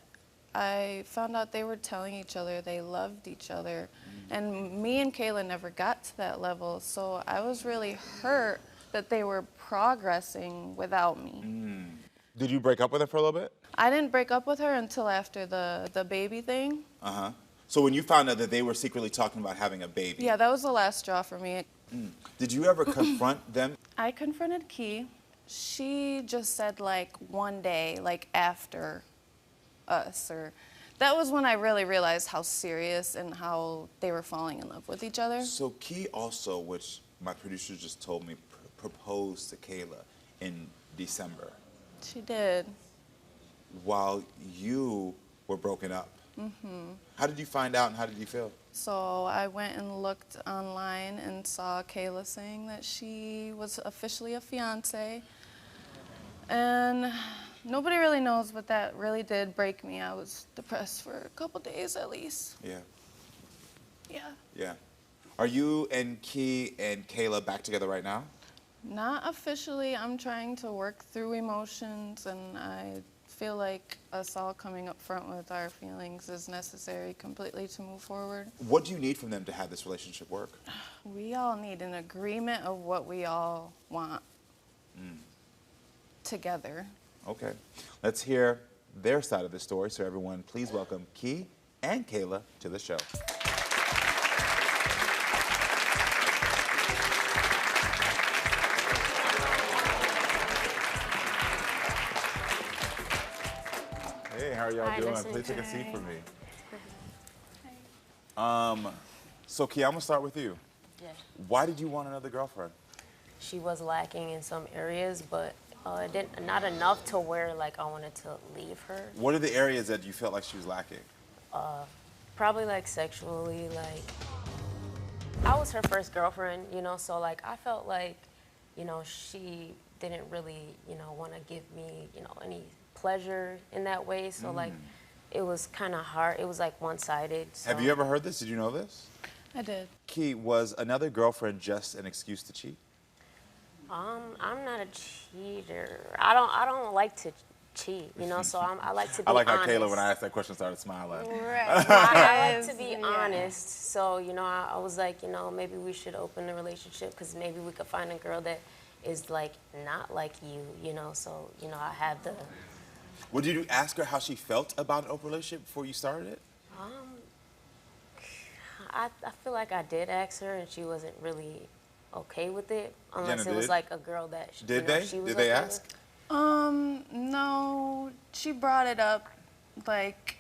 I found out they were telling each other they loved each other. And me and Kayla never got to that level, so I was really hurt that they were progressing without me.
Did you break up with her for a little bit?
I didn't break up with her until after the baby thing.
Uh-huh. So when you found out that they were secretly talking about having a baby,
Yeah, that was the last straw for me.
did you ever confront them?
I confronted Key. She just said like one day, like after us, or that was when I really realized how serious and how they were falling in love with each other.
So Key also, which my producer just told me, proposed to Kayla in December
She did.
while you were broken up. How did you find out and how did you feel?
So I went and looked online and saw Kayla saying that she was officially a fiance. And nobody really knows, but that really did break me. I was depressed for a couple days at least.
Yeah.
Yeah.
Yeah. Are you and Key and Kayla back together right now?
Not officially. I'm trying to work through emotions, and I feel like us all coming up front with our feelings is necessary completely to move forward.
What do you need from them to have this relationship work?
We all need an agreement of what we all want together.
Okay. Let's hear their side of the story. So everyone, please welcome Key and Kayla to the show. Hey, how are y'all doing? Please take a seat for me. So Key, I'm gonna start with you.
Yeah.
Why did you want another girlfriend?
She was lacking in some areas, but not enough to where like I wanted to leave her.
What are the areas that you felt like she was lacking?
Probably like sexually, like I was her first girlfriend, you know, so like I felt like, you know, she didn't really, you know, want to give me, you know, any pleasure in that way. So like it was kind of hard. It was like one-sided. So.
Have you ever heard this? Did you know this?
I did.
Key, was another girlfriend just an excuse to cheat?
I'm not a cheater. I don't like to cheat, you know. So I like to be
I like how
honest.
Kayla, when I asked that question, started smiling.
Right. I like to be honest. So, you know, I was like, you know, maybe we should open a relationship because maybe we could find a girl that is like not like you know. So, you know, I have the.
Well, did you ask her how she felt about an open relationship before you started it?
I feel like I did ask her and she wasn't really okay with it, unless
Jenna
it was
did?
like a girl that she,
Did
you know,
they?
she was
Did they
okay
ask?
with.
No, she brought it up like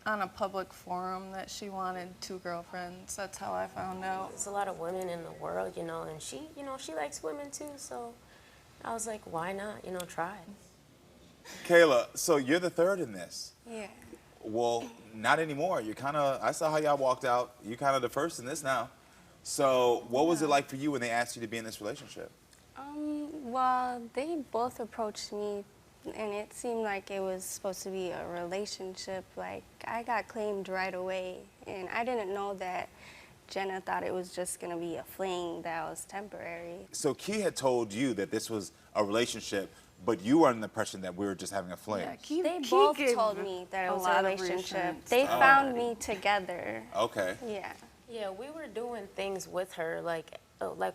on a public forum that she wanted 2 girlfriends. That's how I found out.
There's a lot of women in the world, you know, and she, you know, she likes women too. So I was like, why not, you know, try it.
Kayla, so you're the third in this.
Yeah.
Well, not anymore. You're kind of, I saw how y'all walked out. You're kind of the first in this now. So what was it like for you when they asked you to be in this relationship?
Well, they both approached me, and it seemed like it was supposed to be a relationship. Like, I got claimed right away, and I didn't know that Jenna thought it was just gonna be a fling that was temporary.
So Key had told you that this was a relationship, but you were under the impression that we were just having a fling.
Yeah, they both told me that it was a relationship. They found me together.
Okay.
Yeah.
Yeah, we were doing things with her like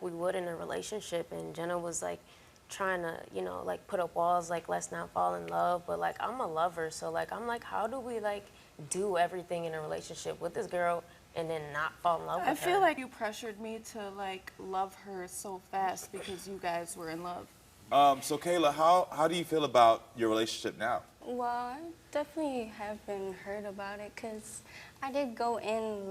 we would in a relationship, and Jenna was like trying to, you know, like put up walls, like let's not fall in love, but like I'm a lover, so like I'm like, how do we like do everything in a relationship with this girl and then not fall in love with her?
I feel like you pressured me to like love her so fast because you guys were in love.
So Kayla, how do you feel about your relationship now?
Well, I definitely have been hurt about it because I did go in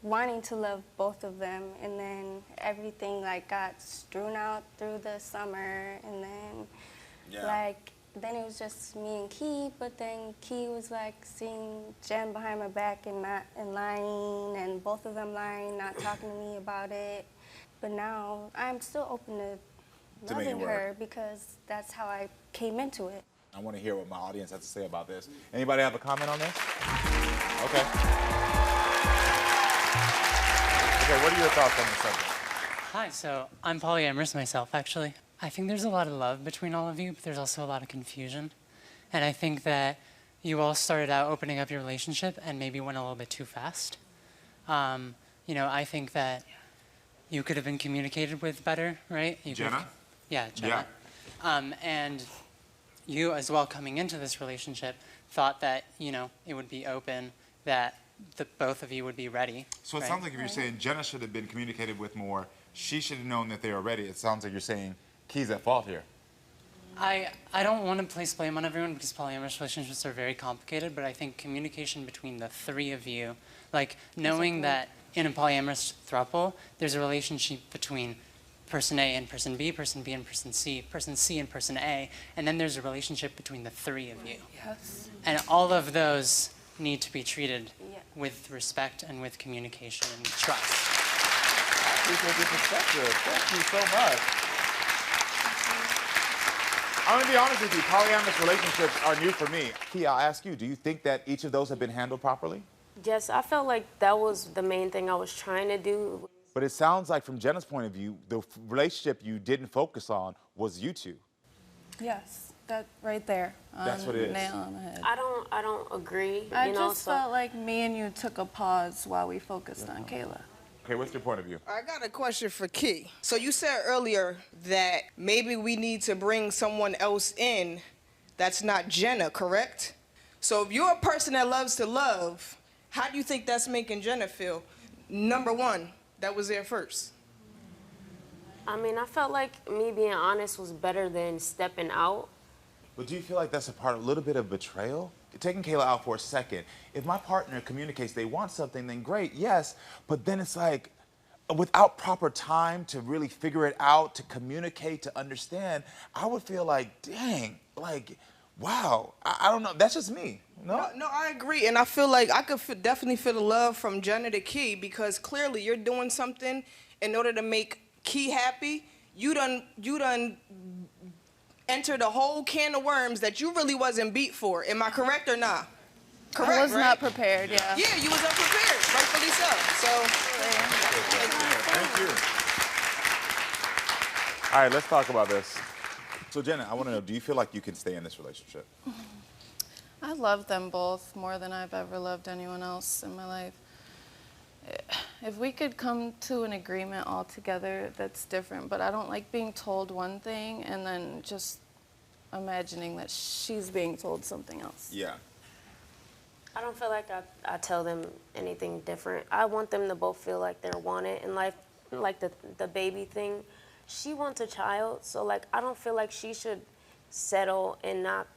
wanting to love both of them, and then everything like got strewn out through the summer, and then then it was just me and Key, but then Key was like seeing Jen behind my back and lying, and both of them lying, not talking to me about it. But now I'm still open to loving her because that's how I came into it.
I want to hear what my audience has to say about this. Anybody have a comment on this? Okay. Okay, what are your thoughts on the subject?
Hi, so I'm polyamorous myself, actually. I think there's a lot of love between all of you, but there's also a lot of confusion. And I think that you all started out opening up your relationship and maybe went a little bit too fast. You know, I think that you could have been communicated with better, right?
Jenna?
Yeah, Jenna.
Yeah.
And you as well coming into this relationship thought that, you know, it would be open, that both of you would be ready.
So it sounds like if you're saying Jenna should have been communicated with more, she should have known that they were ready. It sounds like you're saying Key's at fault here.
I don't want to place blame on everyone because polyamorous relationships are very complicated, but I think communication between the three of you, like knowing that in a polyamorous throuple, there's a relationship between person A and person B and person C and person A, and then there's a relationship between the three of you.
Yes.
And all of those need to be treated with respect and with communication and trust.
Appreciate your perspective. Thank you so much. I'm going to be honest with you, polyamorous relationships are new for me. Key, I'll ask you, do you think that each of those have been handled properly?
Yes, I felt like that was the main thing I was trying to do.
But it sounds like from Jenna's point of view, the relationship you didn't focus on was you two.
Yes, that right there.
That's what it is.
Nail on the head.
I don't agree.
I just felt like me and you took a pause while we focused on Kayla.
Okay, what's your point of view?
I got a question for Key. So you said earlier that maybe we need to bring someone else in that's not Jenna, correct? So if you're a person that loves to love, how do you think that's making Jenna feel? Number one, that was there first.
I mean, I felt like me being honest was better than stepping out.
But do you feel like that's a little bit of betrayal? Taking Kayla out for a second, if my partner communicates they want something, then great, yes, but then it's like, without proper time to really figure it out, to communicate, to understand, I would feel like, dang, like, wow, I don't know, that's just me, no?
No, I agree, and I feel like I could definitely feel the love from Jenna to Key because clearly you're doing something in order to make Key happy. You done entered a whole can of worms that you really wasn't beat for. Am I correct or not? Correct,
I was
right?
not prepared, yeah.
Yeah, you was unprepared, rightfully so.
Thank you. All right, let's talk about this. So Jenna, I want to know, do you feel like you can stay in this relationship?
I love them both more than I've ever loved anyone else in my life. If we could come to an agreement all together, that's different. But I don't like being told one thing and then just imagining that she's being told something else.
Yeah.
I don't feel like I tell them anything different. I want them to both feel like they're wanted in life, like the baby thing. She wants a child, so like I don't feel like she should settle and not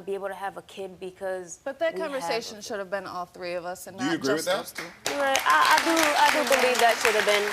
be able to have a kid because.
But that conversation should have been all three of us and not just those two.
Right, I do believe that should have been,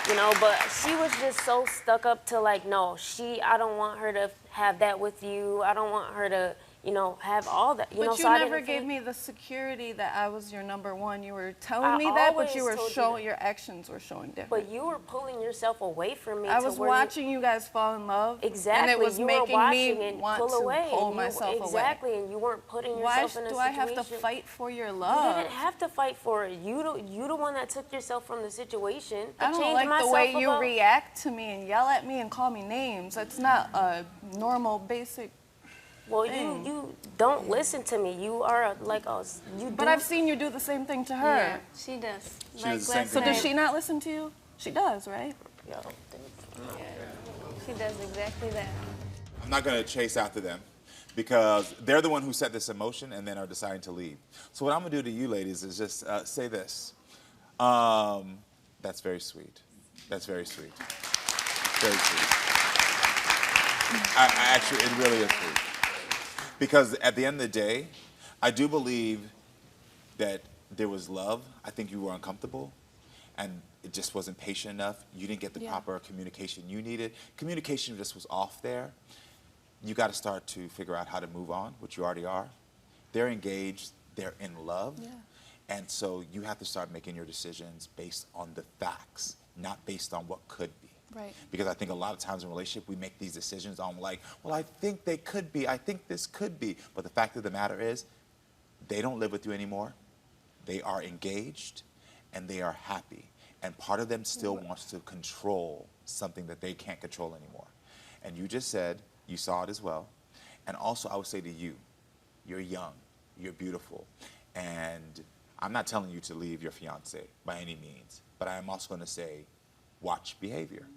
you know, but she was just so stuck up to like, no, I don't want her to have that with you. I don't want her to you know, have all that. You know,
But you
so I
never
didn't
gave
think-
me the security that I was your number one. You were telling
I
me that, but
always
you were
told you
showing,
that.
your actions were showing different.
But you were pulling yourself away from me.
I
to
was
where
watching you guys fall in love.
Exactly.
And it was
you
making
were watching
me
and
want
pull
to
away.
pull
and you,
myself away.
exactly, and you weren't putting
Why
yourself in a
do
situation.
I have to fight for your
You
love?
didn't have to fight for it. You the one that took yourself from the situation.
I don't like the way you react to me and yell at me and call me names. That's not a normal, basic
Well,
thing.
you don't listen to me. You are like us.
But I've seen you do the same thing to her.
Yeah, she does.
She does the same
So
thing.
does she not listen to you? She does, right?
Yeah.
She does exactly that.
I'm not going to chase after them because they're the one who set this in motion and then are deciding to leave. So what I'm going to do to you ladies is just say this. That's very sweet. That's very sweet. Very sweet. I actually, it really is sweet. Because at the end of the day, I do believe that there was love. I think you were uncomfortable and it just wasn't patient enough. You didn't get the proper communication you needed. Communication just was off there. You got to start to figure out how to move on, which you already are. They're engaged, they're in love. Yeah. And so you have to start making your decisions based on the facts, not based on what could be.
Right.
Because I think a lot of times in a relationship, we make these decisions on like, well, I think they could be, I think this could be. But the fact of the matter is, they don't live with you anymore. They are engaged and they are happy. And part of them still wants to control something that they can't control anymore. And you just said, you saw it as well. And also I would say to you, you're young, you're beautiful. And I'm not telling you to leave your fiance by any means, but I am also going to say, watch behavior.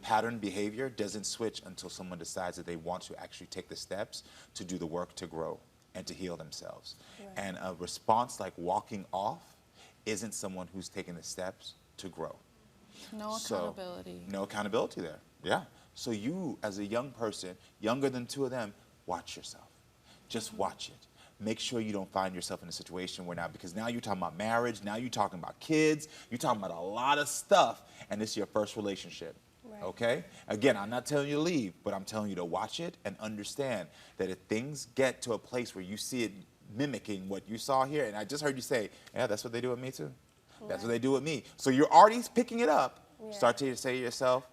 Pattern behavior doesn't switch until someone decides that they want to actually take the steps to do the work to grow and to heal themselves. Right. And a response like walking off isn't someone who's taking the steps to grow.
No accountability.
So, no accountability there, yeah. So you, as a young person, younger than two of them, watch yourself. Just watch it. Make sure you don't find yourself in a situation where now, because now you're talking about marriage, now you're talking about kids, you're talking about a lot of stuff, and this is your first relationship. Right. Okay? Again, I'm not telling you to leave, but I'm telling you to watch it and understand that if things get to a place where you see it mimicking what you saw here, and I just heard you say, yeah, that's what they do with me too. Right. That's what they do with me. So you're already picking it up. Yeah. Start to say to yourself,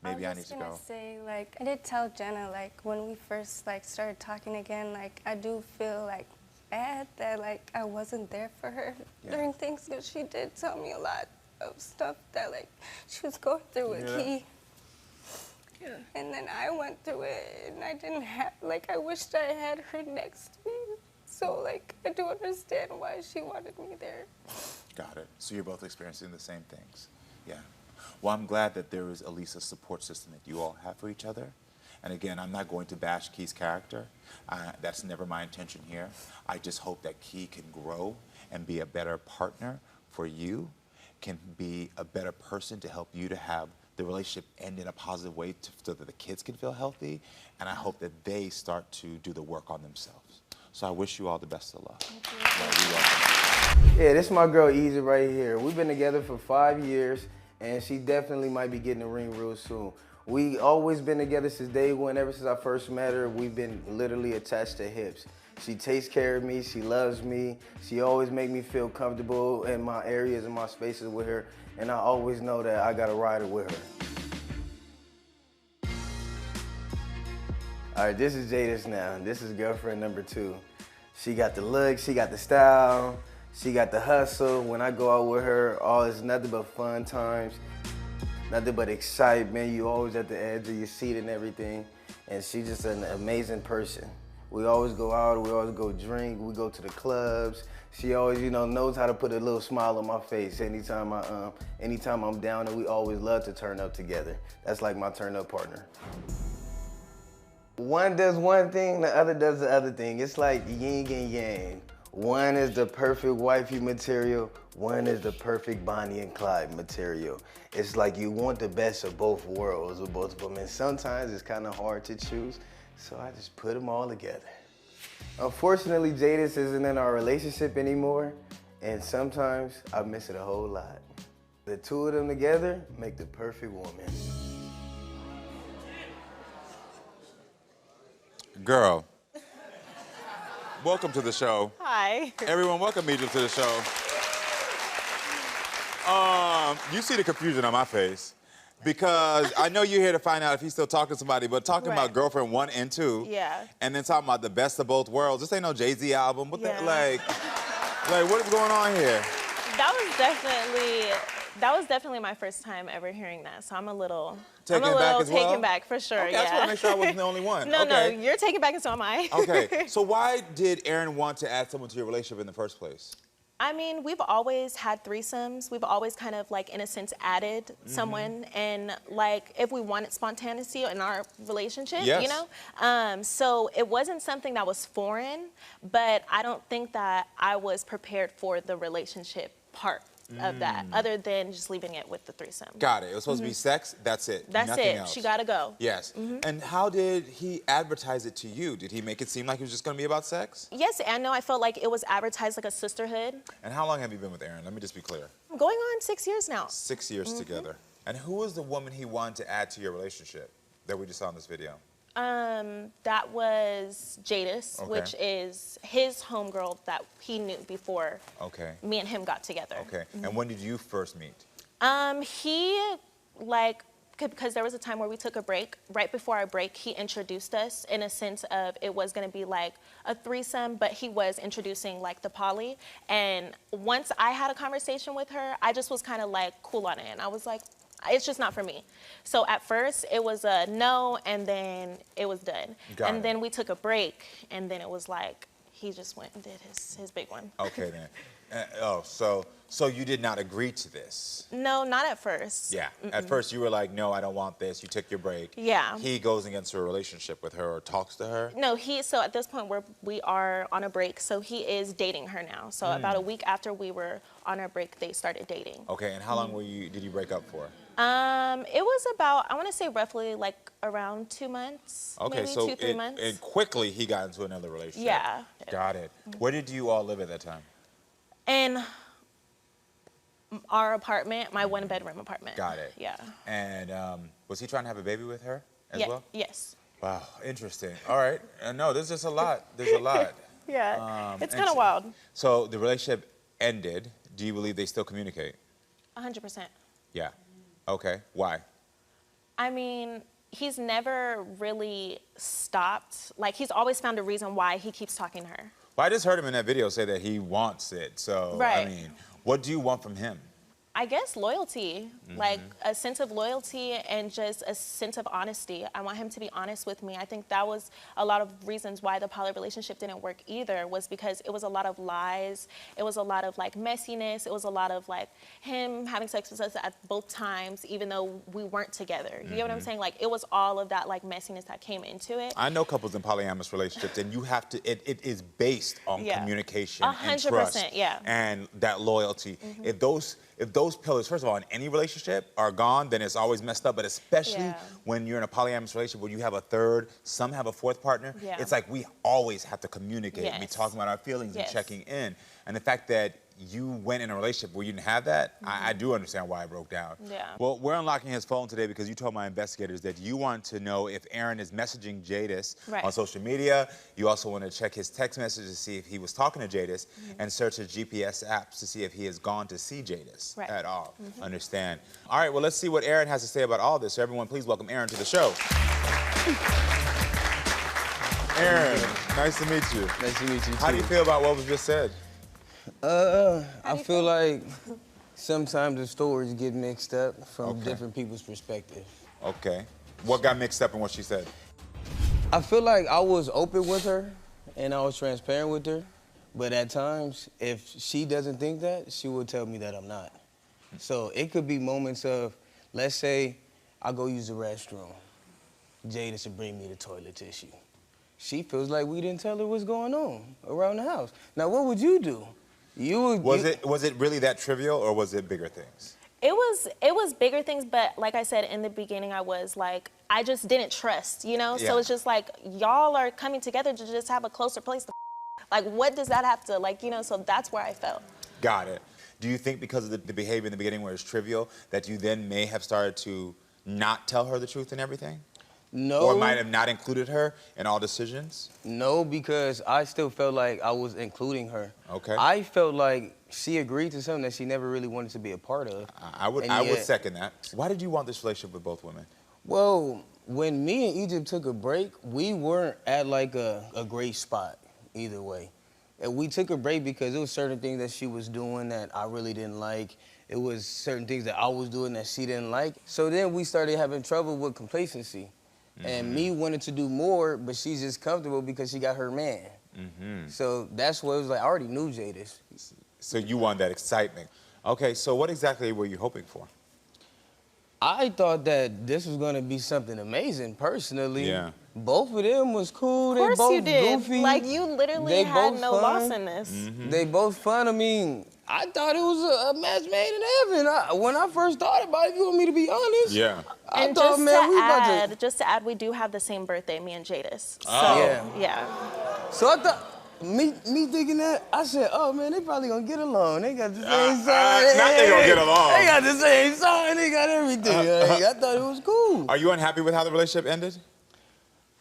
maybe I need to go.
I was gonna say, like, I did tell Jenna, like, when we first, like, started talking again, like, I do feel, like, bad that, like, I wasn't there for her during things, because she did tell me a lot of stuff that, like, she was going through with Key. Yeah. And then I went through it, and I didn't have, like, I wished I had her next to me. So, like, I do understand why she wanted me there.
Got it. So you're both experiencing the same things. Yeah. Well, I'm glad that there is at least a support system that you all have for each other. And again, I'm not going to bash Key's character. That's never my intention here. I just hope that Key can grow and be a better partner for you, can be a better person to help you to have the relationship end in a positive way so that the kids can feel healthy. And I hope that they start to do the work on themselves. So I wish you all the best of luck.
Yeah, this is my girl Easy right here. We've been together for 5 years, and she definitely might be getting a ring real soon. We always been together since day one. Ever since I first met her, we've been literally attached to hips. She takes care of me, she loves me, she always make me feel comfortable in my areas and my spaces with her, and I always know that I got a rider with her. All right, this is Jadis now. This is girlfriend number 2. She got the look, she got the style, she got the hustle. When I go out with her, it's nothing but fun times, nothing but excitement. You always at the edge of your seat and everything. And she's just an amazing person. We always go out, we always go drink, we go to the clubs. She always, knows how to put a little smile on my face anytime I'm down, and we always love to turn up together. That's like my turn up partner. One does one thing, the other does the other thing. It's like yin and yang. One is the perfect wifey material, one is the perfect Bonnie and Clyde material. It's like you want the best of both worlds with both of them, and sometimes it's kind of hard to choose, so I just put them all together. Unfortunately, Jadis isn't in our relationship anymore, and sometimes I miss it a whole lot. The two of them together make the perfect woman.
Girl, welcome to the show.
Hi.
Everyone, welcome Egypt to the show. You see the confusion on my face. Because I know you're here to find out if he's still talking to somebody, but talking about girlfriend 1 and 2, and then talking about the best of both worlds. This ain't no Jay-Z album. What the, like what is going on here?
That was definitely my first time ever hearing that, so I'm a little
taken
taken back for sure.
Okay, I just want to make sure I wasn't the only one.
No, you're taken back and so am I.
Okay, so why did Aaron want to add someone to your relationship in the first place?
I mean, we've always had threesomes. We've always kind of like, in a sense, added someone, and like if we wanted spontaneity in our relationship, you know? So it wasn't something that was foreign, but I don't think that I was prepared for the relationship part of that, other than just leaving it with the threesome.
Got it. It was supposed to be sex, that's it.
That's
Nothing
it.
else.
She gotta go.
Yes. And how did he advertise it to you? Did he make it seem like it was just gonna be about sex?
Yes, and no, I felt like it was advertised like a sisterhood.
And how long have you been with Aaron? Let me just be clear.
I'm going on 6 years now.
6 years together. And who was the woman he wanted to add to your relationship that we just saw in this video?
That was Jadis, which is his homegirl that he knew before me and him got together.
Okay. And when did you first meet?
He, like, because there was a time where we took a break. Right before our break, he introduced us in a sense of it was going to be like a threesome, but he was introducing like the poly. And once I had a conversation with her, I just was kind of like cool on it. And I was like, it's just not for me. So at first it was a no, and then it was done. And then we took a break, and then it was like he just went and did his big one.
Okay then. So you did not agree to this?
No, not at first.
Yeah. At first you were like, no, I don't want this. You took your break.
Yeah.
He goes into a relationship with her or talks to her?
No, so at this point we are on a break, so he is dating her now. So about a week after we were on our break, they started dating.
Okay, and how long did you break up for?
It was about, I want to say roughly like around 2 months.
Okay,
maybe
so
2-3 months.
and quickly he got into another relationship.
Yeah.
Got it. Where did you all live at that time?
In our apartment, my 1-bedroom apartment.
Got it.
Yeah.
And was he trying to have a baby with her as well?
Yes.
Wow, interesting. All right. No, there's just a lot. There's a lot.
Yeah. It's kind of wild.
So the relationship ended. Do you believe they still communicate?
100%.
Yeah. Okay. Why?
I mean, he's never really stopped. Like, he's always found a reason why he keeps talking to her.
Well, I just heard him in that video say that he wants it. So, I mean, what do you want from him?
I guess loyalty, like a sense of loyalty and just a sense of honesty. I want him to be honest with me. I think that was a lot of reasons why the poly relationship didn't work either, was because it was a lot of lies. It was a lot of like messiness. It was a lot of like him having sex with us at both times, even though we weren't together. You get what I'm saying? Like, it was all of that like messiness that came into it.
I know couples in polyamorous relationships, and you have to, it is based on communication and trust.
100%, yeah.
And that loyalty. If those pillars, first of all, in any relationship are gone, then it's always messed up. But especially when you're in a polyamorous relationship where you have a third, some have a fourth partner, it's like we always have to communicate and be talking about our feelings and checking in. And the fact that you went in a relationship where you didn't have that, I do understand why it broke down.
Yeah.
Well, we're unlocking his phone today because you told my investigators that you want to know if Aaron is messaging Jadis on social media. You also want to check his text messages to see if he was talking to Jadis and search his GPS apps to see if he has gone to see Jadis at all. Understand? All right, well, let's see what Aaron has to say about all this. So everyone, please welcome Aaron to the show. Aaron, nice to meet you.
Nice to meet you, too.
How do you feel about what was just said?
I feel like sometimes the stories get mixed up from different people's perspective.
Okay. What got mixed up in what she said?
I feel like I was open with her and I was transparent with her, but at times, if she doesn't think that, she will tell me that I'm not. So it could be moments of, let's say I go use the restroom. Jadis should bring me the toilet tissue. She feels like we didn't tell her what's going on around the house. Now, what would you do? Was
it really that trivial, or was it bigger things?
It was bigger things, but like I said in the beginning, I just didn't trust, you know? So it's just like, y'all are coming together to just have a closer place to like, what does that have to, like, you know? So that's where I felt.
Got it. Do you think because of the behavior in the beginning where it's trivial, that you then may have started to not tell her the truth and everything?
No.
Or might have not included her in all decisions?
No, because I still felt like I was including her.
Okay.
I felt like she agreed to something that she never really wanted to be a part of.
I would second that. Why did you want this relationship with both women?
Well, when me and Egypt took a break, we weren't at like a great spot either way. And we took a break because it was certain things that she was doing that I really didn't like. It was certain things that I was doing that she didn't like. So then we started having trouble with complacency. And me wanted to do more, but she's just comfortable because she got her man. So that's what it was like. I already knew Jadis.
So you wanted that excitement. Okay, so what exactly were you hoping for?
I thought that this was gonna be something amazing, personally.
Yeah.
Both of them was cool.
Of course
they both
you did.
goofy.
Like, you literally
They
had
both
no
fun.
loss in this.
They both fun. I mean, I thought it was a match made in heaven. When I first thought about it, if you want me to be honest.
Yeah.
I
And
thought, man, we about to...
just to add, we do have the same birthday, me and Jadis. So,
Oh.
yeah.
So I thought, me thinking that, I said, oh man, they probably gonna get along. They got the same sign.
Not they gonna get along.
They got the same sign. They got everything. I thought it was cool.
Are you unhappy with how the relationship ended?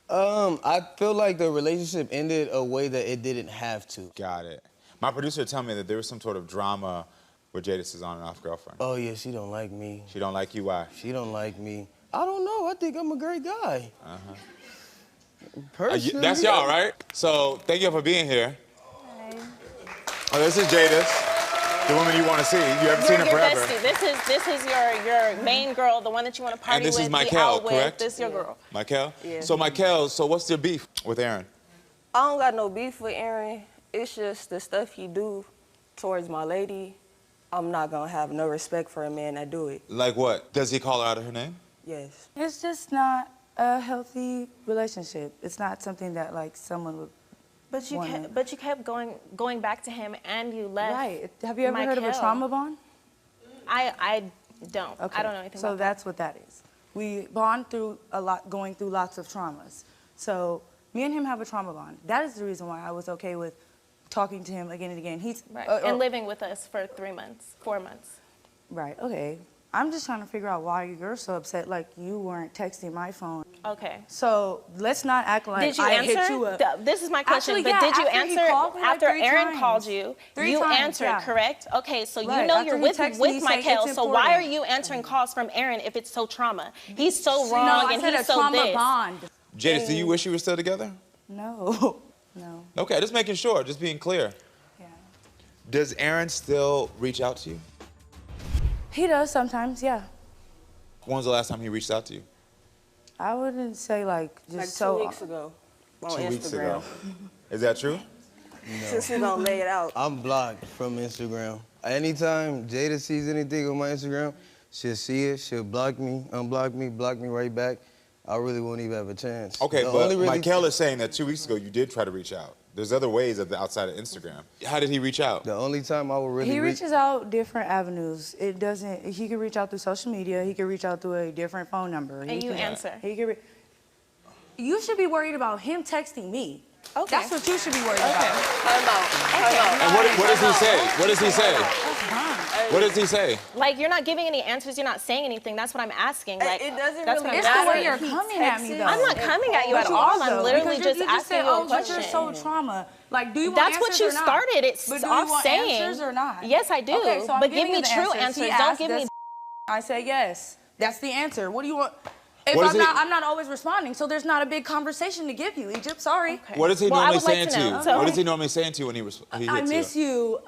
I feel like the relationship ended a way that it didn't have to.
Got it. My producer told me that there was some sort of drama with Jadis' on and off girlfriend.
Oh yeah, she don't like me.
She don't like you, why?
She don't like me. I don't know. I think I'm a great guy. Personally.
That's y'all, right? So thank you for being here. Oh, this is Jadis, the woman you want to see. You haven't seen her forever.
Bestie. This is your main girl, the one that you want to party
And this
with,
is
be
Michael,
out with.
correct?
This is your girl.
Michael?
Yeah.
So Michael, what's your beef with Aaron?
I don't got no beef with Aaron. It's just the stuff he do towards my lady. I'm not gonna have no respect for a man that do it.
Like what? Does he call her out of her name?
Yes.
It's just not a healthy relationship. It's not something that like someone would.
But you kept going back to him, and you left.
Right. Have you ever heard of a trauma bond?
I don't.
Okay.
I don't know anything
so
about
that's what that is. We bond through a lot, going through lots of traumas. So me and him have a trauma bond. That is the reason why I was okay with talking to him again and again. He's
right. And living with us for 4 months.
Right. Okay. I'm just trying to figure out why you're so upset. Like you weren't texting my phone.
Okay.
So let's not act like
Did you
I
answer?
hit you up.
This is my question.
Actually,
but
yeah,
did you
after he
answer
called me, like,
after
3
Aaron
times.
called you?
3
You
times,
answered,
yeah.
correct? Okay, so
Right,
you know
after
you're
he
with
texted me, he said,
Michael.
"It's
So why are
important."
you answering calls from Aaron if it's so trauma? He's so
No,
wrong
I
and
said
he's
a
so
trauma
this.
bond.
Jadis, do you wish you were still together?
No. No.
Okay, just making sure, just being clear.
Yeah.
Does Aaron still reach out to you?
He does sometimes, yeah.
When was the last time he reached out to you?
I wouldn't say like just
Like
so.
2 weeks ago on
2
Instagram.
weeks ago. Is that true?
Since we gonna lay it out.
I'm blocked from Instagram. Anytime Jada sees anything on my Instagram, she'll see it, she'll block me, unblock me, block me right back. I really won't even have a chance.
Okay,
The
but
only really
Michael is saying that 2 weeks ago you did try to reach out. There's other ways outside of Instagram. How did he reach out?
The only time I would really
He reaches out different avenues. It doesn't. He can reach out through social media. He can reach out through a different phone number.
And you answer.
He can. You should be worried about him texting me.
Okay.
That's what you should be worried about.
And what does he say? What does he say? What does he say?
Like, you're not giving any answers, you're not saying anything. That's what I'm asking. Like,
It doesn't
that's
really
what I'm
It's the way
asking.
you're coming at me, though.
I'm not coming at you
But
at
you
all.
are,
I'm
though,
literally
because
just
you
asking
said,
you a
oh,
question.
But you're so trauma. Like, do you want
That's what
answers
you
or not?
started. It's
But do
off
you want
saying.
answers or not?
Yes, I do.
Okay, so I'm
but give
giving
me
you the
true
answers.
answers.
He
Don't
asked,
give me.
does I said yes. That's the answer. What do you want? If
What is
I'm not always responding, so there's not a big conversation to give you, Egypt. Sorry.
What is he
Well, I
normally
would like
saying
to
to you?
know. So-
What is he normally saying to you when he hits
I miss you.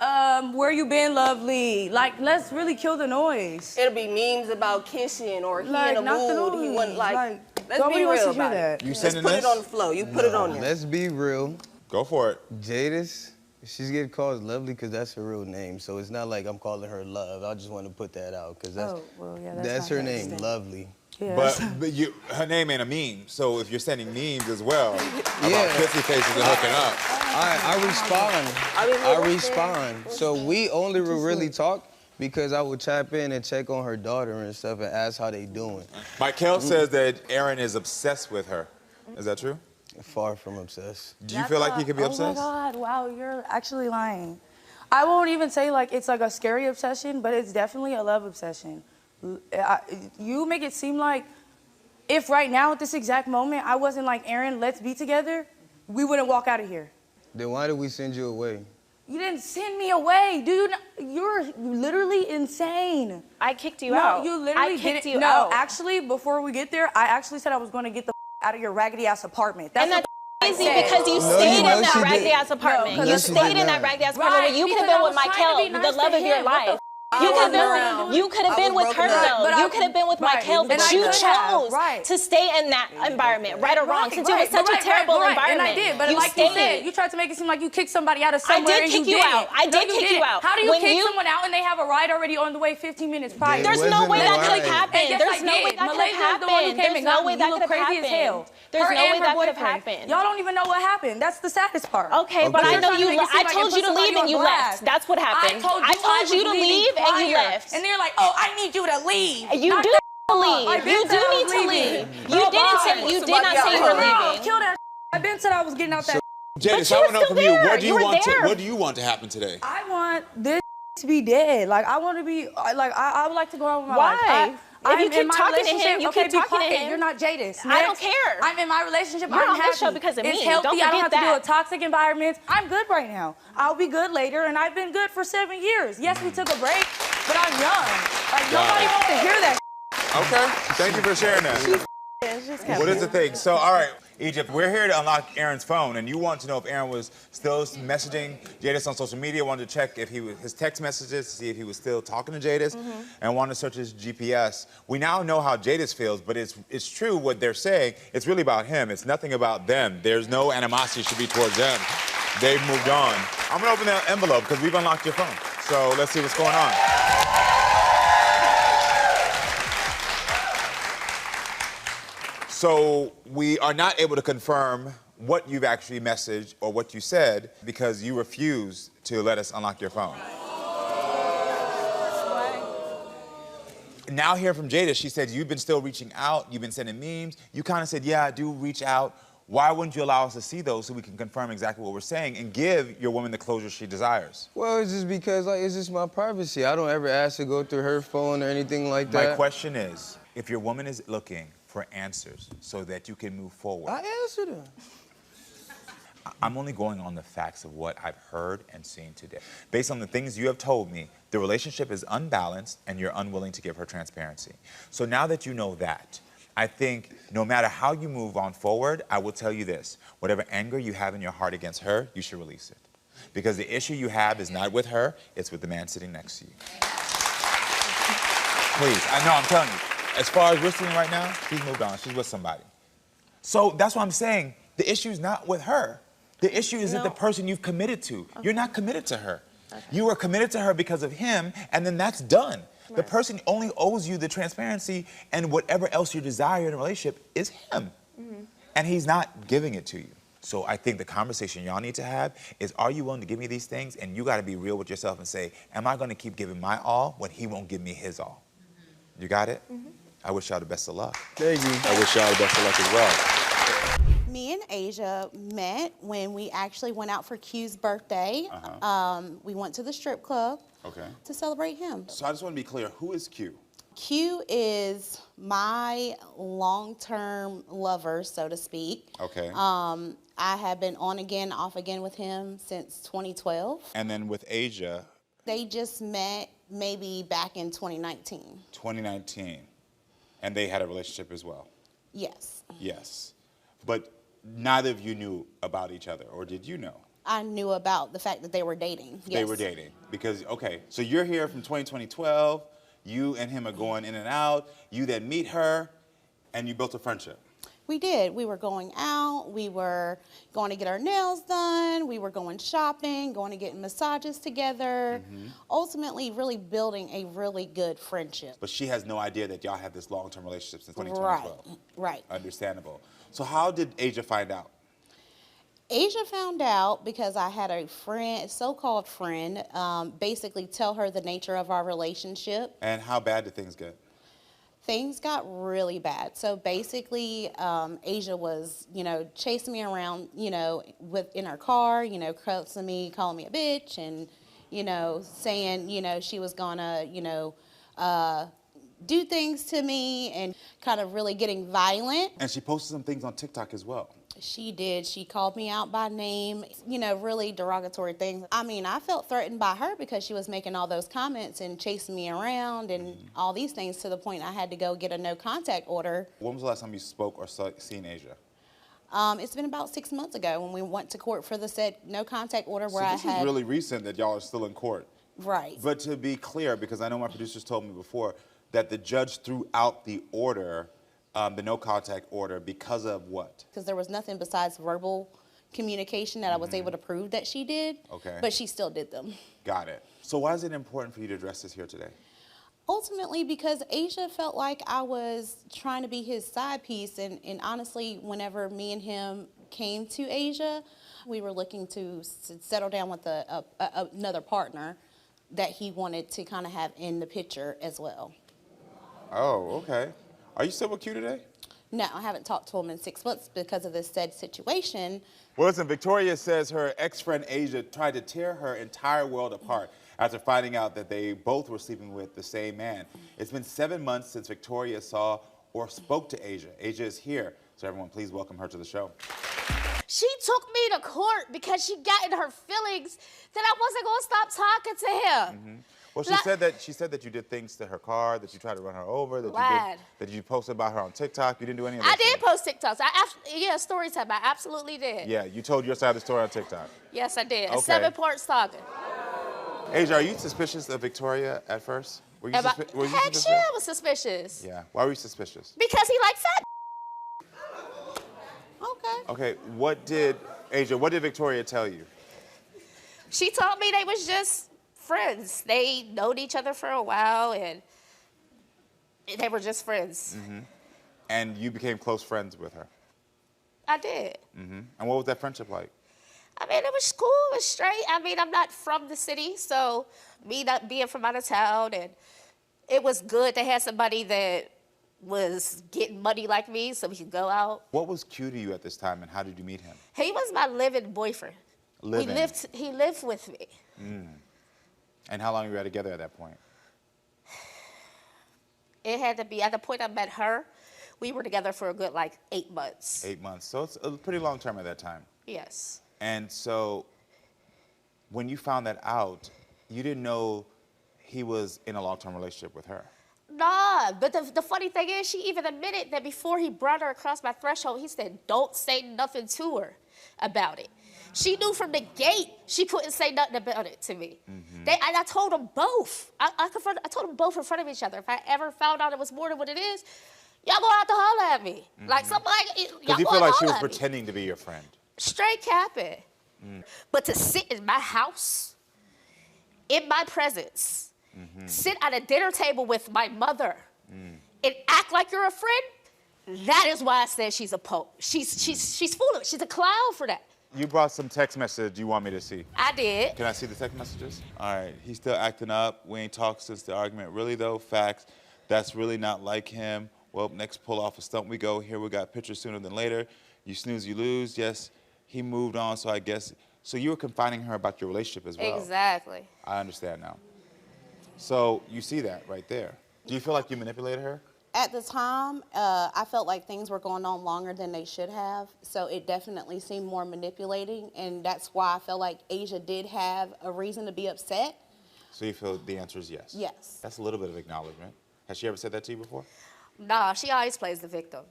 Where you been, lovely? Like, let's really kill the noise.
It'll be memes about kissing or he
Like,
in a
not the
mood. He
noise.
wouldn't like. Let's
nobody
be
wants
real
to hear
about
that.
it.
You
Let's
sending
put
this?
it on the flow. You put it on there.
Let's be real.
Go for it.
Jadis, she's getting called Lovely because that's her real name. So it's not like I'm calling her Love. I just want to put that out because that's,
Oh, well, yeah,
that's
not
her
that
name,
extent.
Lovely.
Yeah,
But her name ain't a meme, so if you're sending memes as well about
Yeah.
kissy faces and hooking up.
I respond. I respond. So we only will really talk because I would tap in and check on her daughter and stuff and ask how they doing.
Michael says that Aaron is obsessed with her. Is that true?
Far from obsessed.
Do you feel like he could be obsessed?
Oh my God! Wow, you're actually lying. I won't even say like it's like a scary obsession, but it's definitely a love obsession. You make it seem like if right now at this exact moment I wasn't like, Aaron, let's be together, we wouldn't walk out of here.
Then why did we send you away?
You didn't send me away, dude. You're literally insane.
I kicked you out.
No, you literally
I kicked
didn't.
you
No,
out.
actually, before we get there, I actually said I was going to get the out of your raggedy ass apartment.
And that's crazy because you stayed in that raggedy ass apartment. You stayed in that raggedy ass apartment where you could have been with Michael, the love of your life. You could have been with her though. You could have been with Michael, but you chose to stay in that environment, right or wrong, since it was such a terrible environment.
And I did, but like you said, you tried to make it seem like you kicked somebody out of
I
somewhere.
did kick you out. I did kick you out.
How do you kick someone out and they have a ride already on the way 15 minutes prior?
There's no way that could have happened. There's no way that could have happened. There's no way that could have happened. There's no way that could have happened.
Y'all don't even know what happened. That's the saddest part.
Okay, but I know you. I told you to leave and you left. That's what happened. I told you to leave and you left.
And they're like, oh, I need you to leave.
You do leave. You do need to leave. You didn't say. You did not say you were leaving.
Kill that. I've been said I was getting out that.
Jadis, I want to know from you, what do you want to happen today?
I want this to be dead. Like, I want to be, like, I would like to go on with my life.
Why? If you
I'm
keep
in my
talking to him,
relationship.
you
Okay,
keep
be
talking to
quiet.
him.
You're not Jadis.
I don't care.
I'm in my relationship.
You're
I'm
on
happy.
this show because of
It's
me.
healthy.
Don't
I don't have
forget
to deal
that.
with toxic environments. I'm good right now. I'll be good later, and I've been good for 7 years. Yes, we took a break, but I'm young. Like, nobody wants to hear that.
Okay, thank you for sharing that. What is the thing? So, all right, Egypt, we're here to unlock Aaron's phone, and you want to know if Aaron was still messaging Jadis on social media, wanted to check if he was his text messages to see if he was still talking to Jadis, and wanted to search his GPS. We now know how Jadis feels, but it's true what they're saying. It's really about him. It's nothing about them. There's no animosity should be towards them. They've moved on. I'm gonna open the envelope because we've unlocked your phone. So let's see what's going on. So we are not able to confirm what you've actually messaged or what you said because you refused to let us unlock your phone. Now hear from Jada, she said you've been still reaching out, you've been sending memes. You kind of said, yeah, I do reach out. Why wouldn't you allow us to see those so we can confirm exactly what we're saying and give your woman the closure she desires?
Well, it's just because, like, it's just my privacy. I don't ever ask to go through her phone or anything like that.
My question is, if your woman is looking for answers so that you can move forward.
I answered her.
I'm only going on the facts of what I've heard and seen today. Based on the things you have told me, the relationship is unbalanced and you're unwilling to give her transparency. So now that you know that, I think no matter how you move on forward, I will tell you this. Whatever anger you have in your heart against her, you should release it. Because the issue you have is not with her, it's with the man sitting next to you. Please, I know, I'm telling you. As far as we're seeing right now, she's moved on. She's with somebody. So that's what I'm saying. The issue is not with her. The issue isn't the person you've committed to. Okay. You're not committed to her. Okay. You were committed to her because of him, and then that's done. Right. The person only owes you the transparency and whatever else you desire in a relationship is him. And he's not giving it to you. So I think the conversation y'all need to have is, are you willing to give me these things? And you gotta be real with yourself and say, am I gonna keep giving my all when he won't give me his all? You got it? I wish y'all the best of luck.
Thank you.
I wish y'all the best of luck as well.
Me and Asia met when we actually went out for Q's birthday. We went to the strip club to celebrate him.
So I just want to be clear, who is Q?
Q is my long-term lover, so to speak.
Okay.
I have been on again, off again with him since 2012.
And then with Asia?
They just met maybe back in 2019.
2019. And they had a relationship as well?
Yes.
Yes. But neither of you knew about each other, or did you know?
I knew about the fact that they were dating.
They were dating. Because, okay, so you're here from 2012, you and him are going in and out, you then meet her, and you built a friendship.
We did. We were going out, we were going to get our nails done, we were going shopping, going to get massages together, ultimately really building a really good friendship.
But she has no idea that y'all had this long-term relationship since 2012.
Right.
Understandable. So how did Asia find out?
Asia found out because I had a friend, so-called friend, basically tell her the nature of our relationship.
And how bad did things get?
Things got really bad. So basically, Asia was, chasing me around, in her car, cussing me, calling me a bitch, and, saying, she was gonna, do things to me and kind of really getting violent.
And she posted some things on TikTok as well.
She did. She called me out by name, you know, really derogatory things. I mean, I felt threatened by her because she was making all those comments and chasing me around and all these things to the point I had to go get a no contact order.
When was the last time you spoke or seen Asia?
It's been about 6 months ago when we went to court for the said no contact order where
So
I
this
had.
is really recent that y'all are still in court.
Right.
But to be clear, because I know my producers told me before, that the judge threw out the order, the no contact order, because of what?
Because there was nothing besides verbal communication that I was able to prove that she did.
Okay.
But she still did them.
Got it. So why is it important for you to address this here today?
Ultimately, because Asia felt like I was trying to be his side piece, and honestly, whenever me and him came to Asia, we were looking to settle down with another partner that he wanted to kind of have in the picture as well.
Oh, okay. Are you still with Q today?
No, I haven't talked to him in 6 months because of this said situation.
Well, listen, Victoria says her ex-friend Asia tried to tear her entire world apart after finding out that they both were sleeping with the same man. It's been 7 months since Victoria saw or spoke to Asia. Asia is here, so everyone please welcome her to the show.
She took me to court because she got in her feelings that I wasn't gonna stop talking to him.
Well, she said that you did things to her car, that you tried to run her over, that you posted about her on TikTok. You didn't do any of that.
I did post TikToks. Yeah, story time. I absolutely did.
Yeah, you told your side of the story on TikTok.
Yes, I did.
Okay.
7 parts talking.
Asia, are you suspicious of Victoria at first? Were you
Heck
suspicious?
yeah, I was suspicious.
Yeah. Why were you suspicious?
Because he liked fat.
Okay, what did Victoria tell you?
She told me they was just friends. They known each other for a while, and they were just friends.
And you became close friends with her.
I did.
And what was that friendship like?
I mean, it was cool. It was straight. I mean, I'm not from the city, so me not being from out of town, and it was good to have somebody that was getting money like me so we could go out.
What was Q to you at this time, and how did you meet him?
He was my living boyfriend.
Living?
He lived with me.
And how long were you together at that point?
It had to be, at the point I met her, we were together for a good, 8 months.
8 months. So it's a pretty long term at that time.
Yes.
And so when you found that out, you didn't know he was in a long-term relationship with her.
Nah, but the funny thing is, she even admitted that before he brought her across my threshold, he said, don't say nothing to her about it. She knew from the gate she couldn't say nothing about it to me. And I told them both. I told them both in front of each other. If I ever found out it was more than what it is, y'all gonna have to holler at me. Like something like,
Because you feel like she was pretending to be your friend.
Straight capping. But to sit in my house, in my presence, sit at a dinner table with my mother, and act like you're a friend, that is why I said she's a pope. She's foolish. She's a clown for that.
You brought some text messages you want me to see.
I did.
Can I see the text messages? All right, he's still acting up. We ain't talked since the argument. Really though, facts. That's really not like him. Well, next pull off a stunt we go. Here we got pictures sooner than later. You snooze, you lose. Yes, he moved on, so I guess. So you were confining her about your relationship as well.
Exactly.
I understand now. So you see that right there. Do you feel like you manipulated her?
At the time, I felt like things were going on longer than they should have, so it definitely seemed more manipulating, and that's why I felt like Asia did have a reason to be upset.
So you feel the answer is yes?
Yes.
That's a little bit of acknowledgement. Has she ever said that to you before?
Nah, she always plays the victim.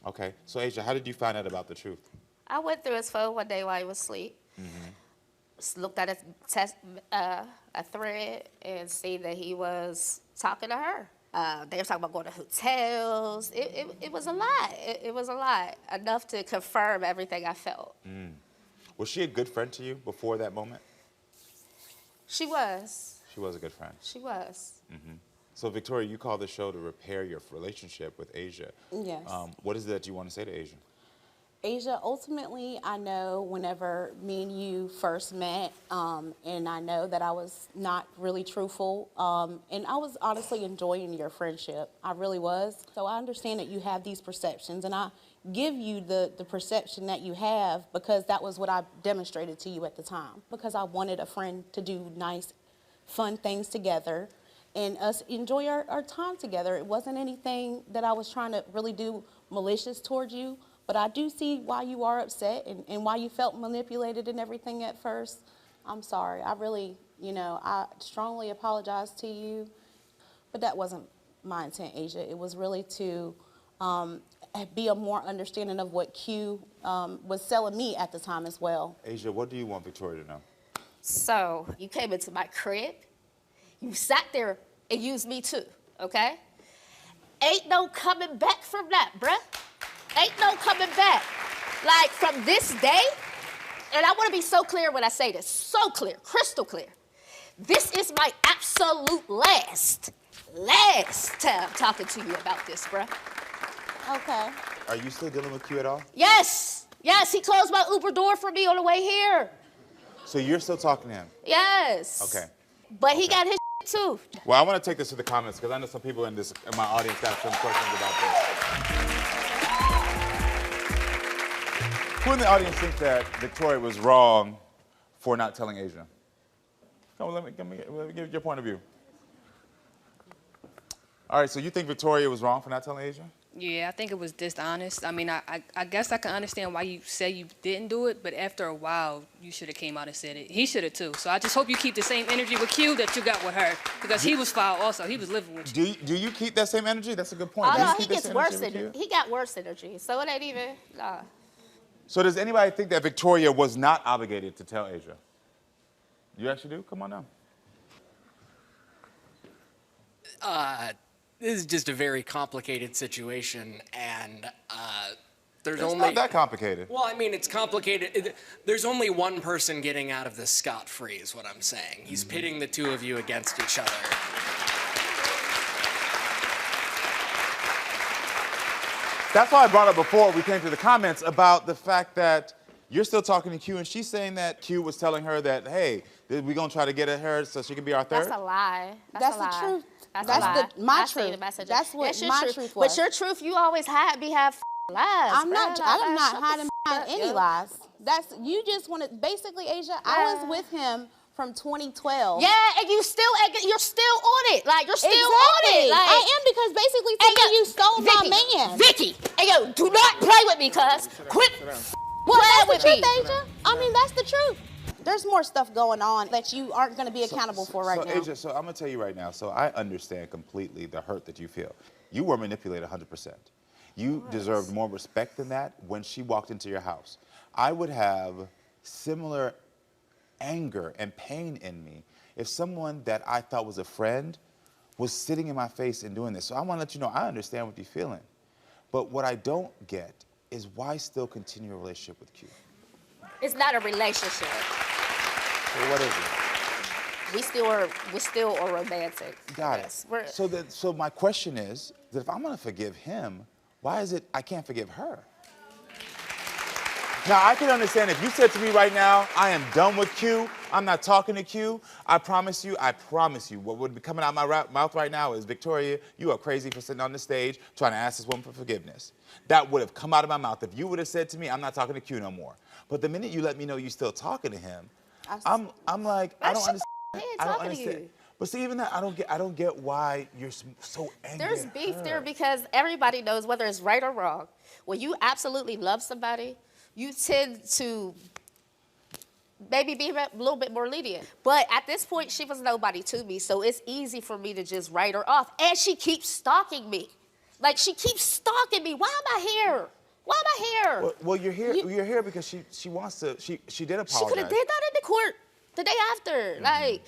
Okay, so Asia, how did you find out about the truth?
I went through his phone one day while he was asleep. Looked at a thread and see that he was talking to her. They were talking about going to hotels. It was a lot. It was a lot. Enough to confirm everything I felt.
Was she a good friend to you before that moment?
She was.
She was a good friend.
She was.
So Victoria, you called the show to repair your relationship with Asia.
Yes.
What is it that you want to say to Asia?
Asia, ultimately, I know whenever me and you first met, and I know that I was not really truthful, and I was honestly enjoying your friendship. I really was. So I understand that you have these perceptions, and I give you the perception that you have because that was what I demonstrated to you at the time. Because I wanted a friend to do nice, fun things together, and us enjoy our time together. It wasn't anything that I was trying to really do malicious towards you, but I do see why you are upset and why you felt manipulated and everything at first. I'm sorry. I really, I strongly apologize to you, but that wasn't my intent, Asia. It was really to be a more understanding of what Q was selling me at the time as well.
Asia, what do you want Victoria to know?
So you came into my crib, you sat there and used me too, okay? Ain't no coming back from that, bruh. Ain't no coming back. Like from this day, and I want to be so clear when I say this, so clear, crystal clear. This is my absolute last time talking to you about this, bruh.
Okay.
Are you still dealing with Q at all?
Yes, he closed my Uber door for me on the way here.
So you're still talking to him?
Yes.
Okay.
But he got his too.
Well, I want to take this to the comments because I know some people in my audience got some questions about this. Who in the audience thinks that Victoria was wrong for not telling Asia? Come on, let me give your point of view. All right, so you think Victoria was wrong for not telling Asia?
Yeah, I think it was dishonest. I mean, I guess I can understand why you say you didn't do it, but after a while, you should have came out and said it. He should have too. So I just hope you keep the same energy with Q that you got with her, because he was foul also. He was living with you.
Do you keep that same energy? That's a good point.
Although he gets worse energy. He got worse energy, so it ain't even, nah.
So does anybody think that Victoria was not obligated to tell Asia? You actually do? Come on now.
This is just a very complicated situation, and there's
It's
only...
not that complicated.
Well, I mean, it's complicated. There's only one person getting out of this scot-free, is what I'm saying. He's pitting the two of you against each other.
That's why I brought up before we came to the comments about the fact that you're still talking to Q, and she's saying that Q was telling her that, hey, we're going to try to get at her so she can be our third?
That's a lie.
That's
a
the
lie.
truth.
That's
my
I seen
truth.
the message.
That's what
That's your
my
truth.
truth was.
But your truth, you always have lies.
I'm not hiding behind
up,
any
yo.
lies. That's, you just want to, basically, Asia, I was with him from 2012.
Yeah, and you're still on it. Like, you're still
Exactly.
on it. Like,
I am, because basically, to me, you stole my man.
Vicky, hey, yo, do not play with me, cuz. Quit
Well,
playing
that's
with
the
me.
truth, Asia. I mean, that's the truth. There's more stuff going on that you aren't going to be accountable for right now.
Asia, so I'm going to tell you right now, so I understand completely the hurt that you feel. You were manipulated 100%. You deserved more respect than that when she walked into your house. I would have similar anger and pain in me if someone that I thought was a friend was sitting in my face and doing this. So I want to let you know, I understand what you're feeling. But what I don't get is why still continue a relationship with Q?
It's not a relationship.
So what is it?
We still are romantic.
Got it. So my question is that if I'm going to forgive him, why is it I can't forgive her? Now, I can understand if you said to me right now, I am done with Q, I'm not talking to Q, I promise you, what would be coming out of my mouth right now is, Victoria, you are crazy for sitting on the stage trying to ask this woman for forgiveness. That would have come out of my mouth if you would have said to me, I'm not talking to Q no more. But the minute you let me know you're still talking to him, I'm like, I don't understand. I don't understand. But see, even that, I don't get why you're so angry.
There's beef there because everybody knows whether it's right or wrong. When you absolutely love somebody, you tend to maybe be a little bit more lenient. But at this point, she was nobody to me, so it's easy for me to just write her off. And she keeps stalking me. Like, she keeps stalking me. Why am I here? Why am I here?
Well, you're here. You're here because she wants to. She did apologize.
She could have did that in the court the day after. Like,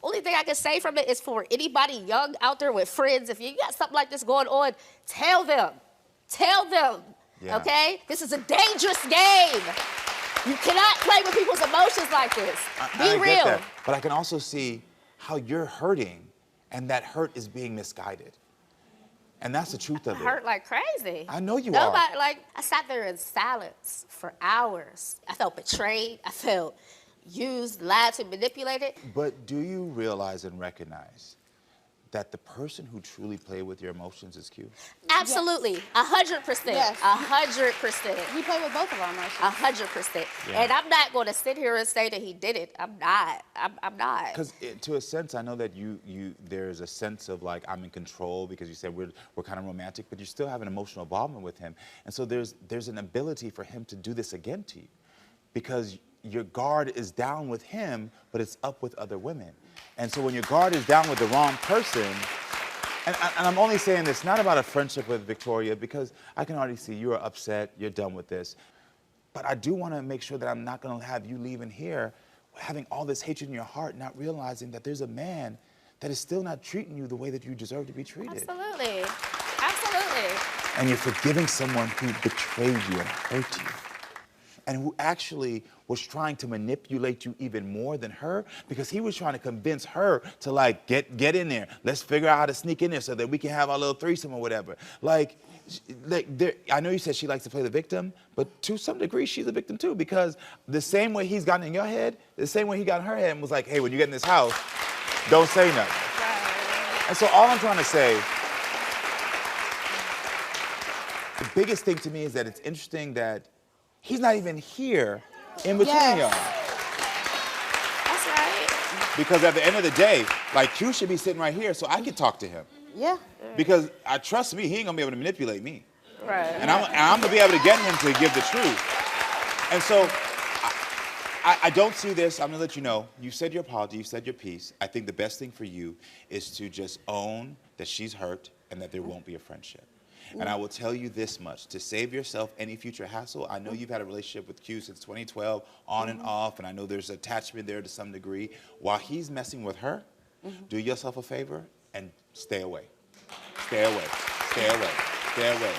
only thing I can say from it is for anybody young out there with friends, if you got something like this going on, tell them. Tell them.
Yeah.
Okay? This is a dangerous game. You cannot play with people's emotions like this. Be real.
Get that. But I can also see how you're hurting, and that hurt is being misguided. And that's the truth of it.
I hurt like crazy.
I know you
Nobody,
are.
like, I sat there in silence for hours. I felt betrayed. I felt used, lied to, manipulated.
But do you realize and recognize that the person who truly played with your emotions is Q?
Absolutely, 100%.
Yes.
100%.
He played with both of our emotions.
100%.
Yeah.
And I'm not going to sit here and say that he did it. I'm not. I'm not.
Because to a sense, I know that there's a sense of like I'm in control because you said we're kind of romantic, but you still have an emotional involvement with him, and so there's an ability for him to do this again to you, because your guard is down with him, but it's up with other women, and so when your guard is down with the wrong person. And I'm only saying this not about a friendship with Victoria, because I can already see you're upset, you're done with this. But I do want to make sure that I'm not going to have you leaving here having all this hatred in your heart, not realizing that there's a man that is still not treating you the way that you deserve to be treated.
Absolutely. Absolutely.
And you're forgiving someone who betrayed you and hurt you, and who actually was trying to manipulate you even more than her, because he was trying to convince her to like, get in there. Let's figure out how to sneak in there so that we can have our little threesome or whatever. Like I know you said she likes to play the victim, but to some degree, she's a victim too, because the same way he's gotten in your head, the same way he got in her head and was like, hey, when you get in this house, don't say nothing. And so all I'm trying to say, the biggest thing to me is that it's interesting that he's not even here in between y'all.
That's right.
Because at the end of the day, like Q should be sitting right here so I can talk to him.
Yeah.
Because trust me, he ain't gonna be able to manipulate me.
Right.
And I'm gonna be able to get him to give the truth. And so I don't see this. I'm gonna let you know. You said your apology, you said your piece. I think the best thing for you is to just own that she's hurt and that there won't be a friendship. And I will tell you this much, to save yourself any future hassle, I know you've had a relationship with Q since 2012, on and off, and I know there's attachment there to some degree. While he's messing with her, do yourself a favor and stay away. Stay away, stay away, stay away.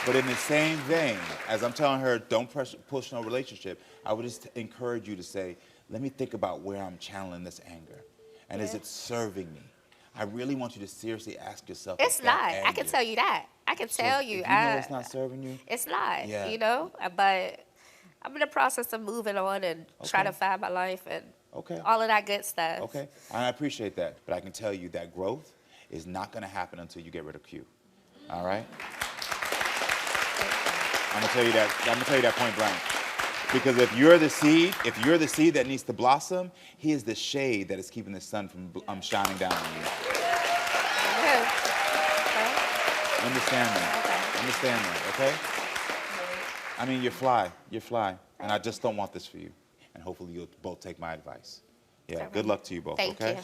But in the same vein, as I'm telling her, don't push no relationship, I would just encourage you to say, let me think about where I'm channeling this anger. And is it serving me? I really want you to seriously ask yourself.
It's not. I can tell you that. I can tell you.
If you know it's not serving you?
It's not,
Yeah.
you know? But I'm in the process of moving on and trying to find my life and all of that good stuff.
Okay, I appreciate that. But I can tell you that growth is not going to happen until you get rid of Q. All right? I'm going to tell you that point blank. Because if you're the seed that needs to blossom, he is the shade that is keeping the sun from shining down on you. Understand that. Understand that, okay? I mean, you're fly. You're fly. And I just don't want this for you. And hopefully you'll both take my advice. Yeah, good luck to you both,
Thank
okay?
you.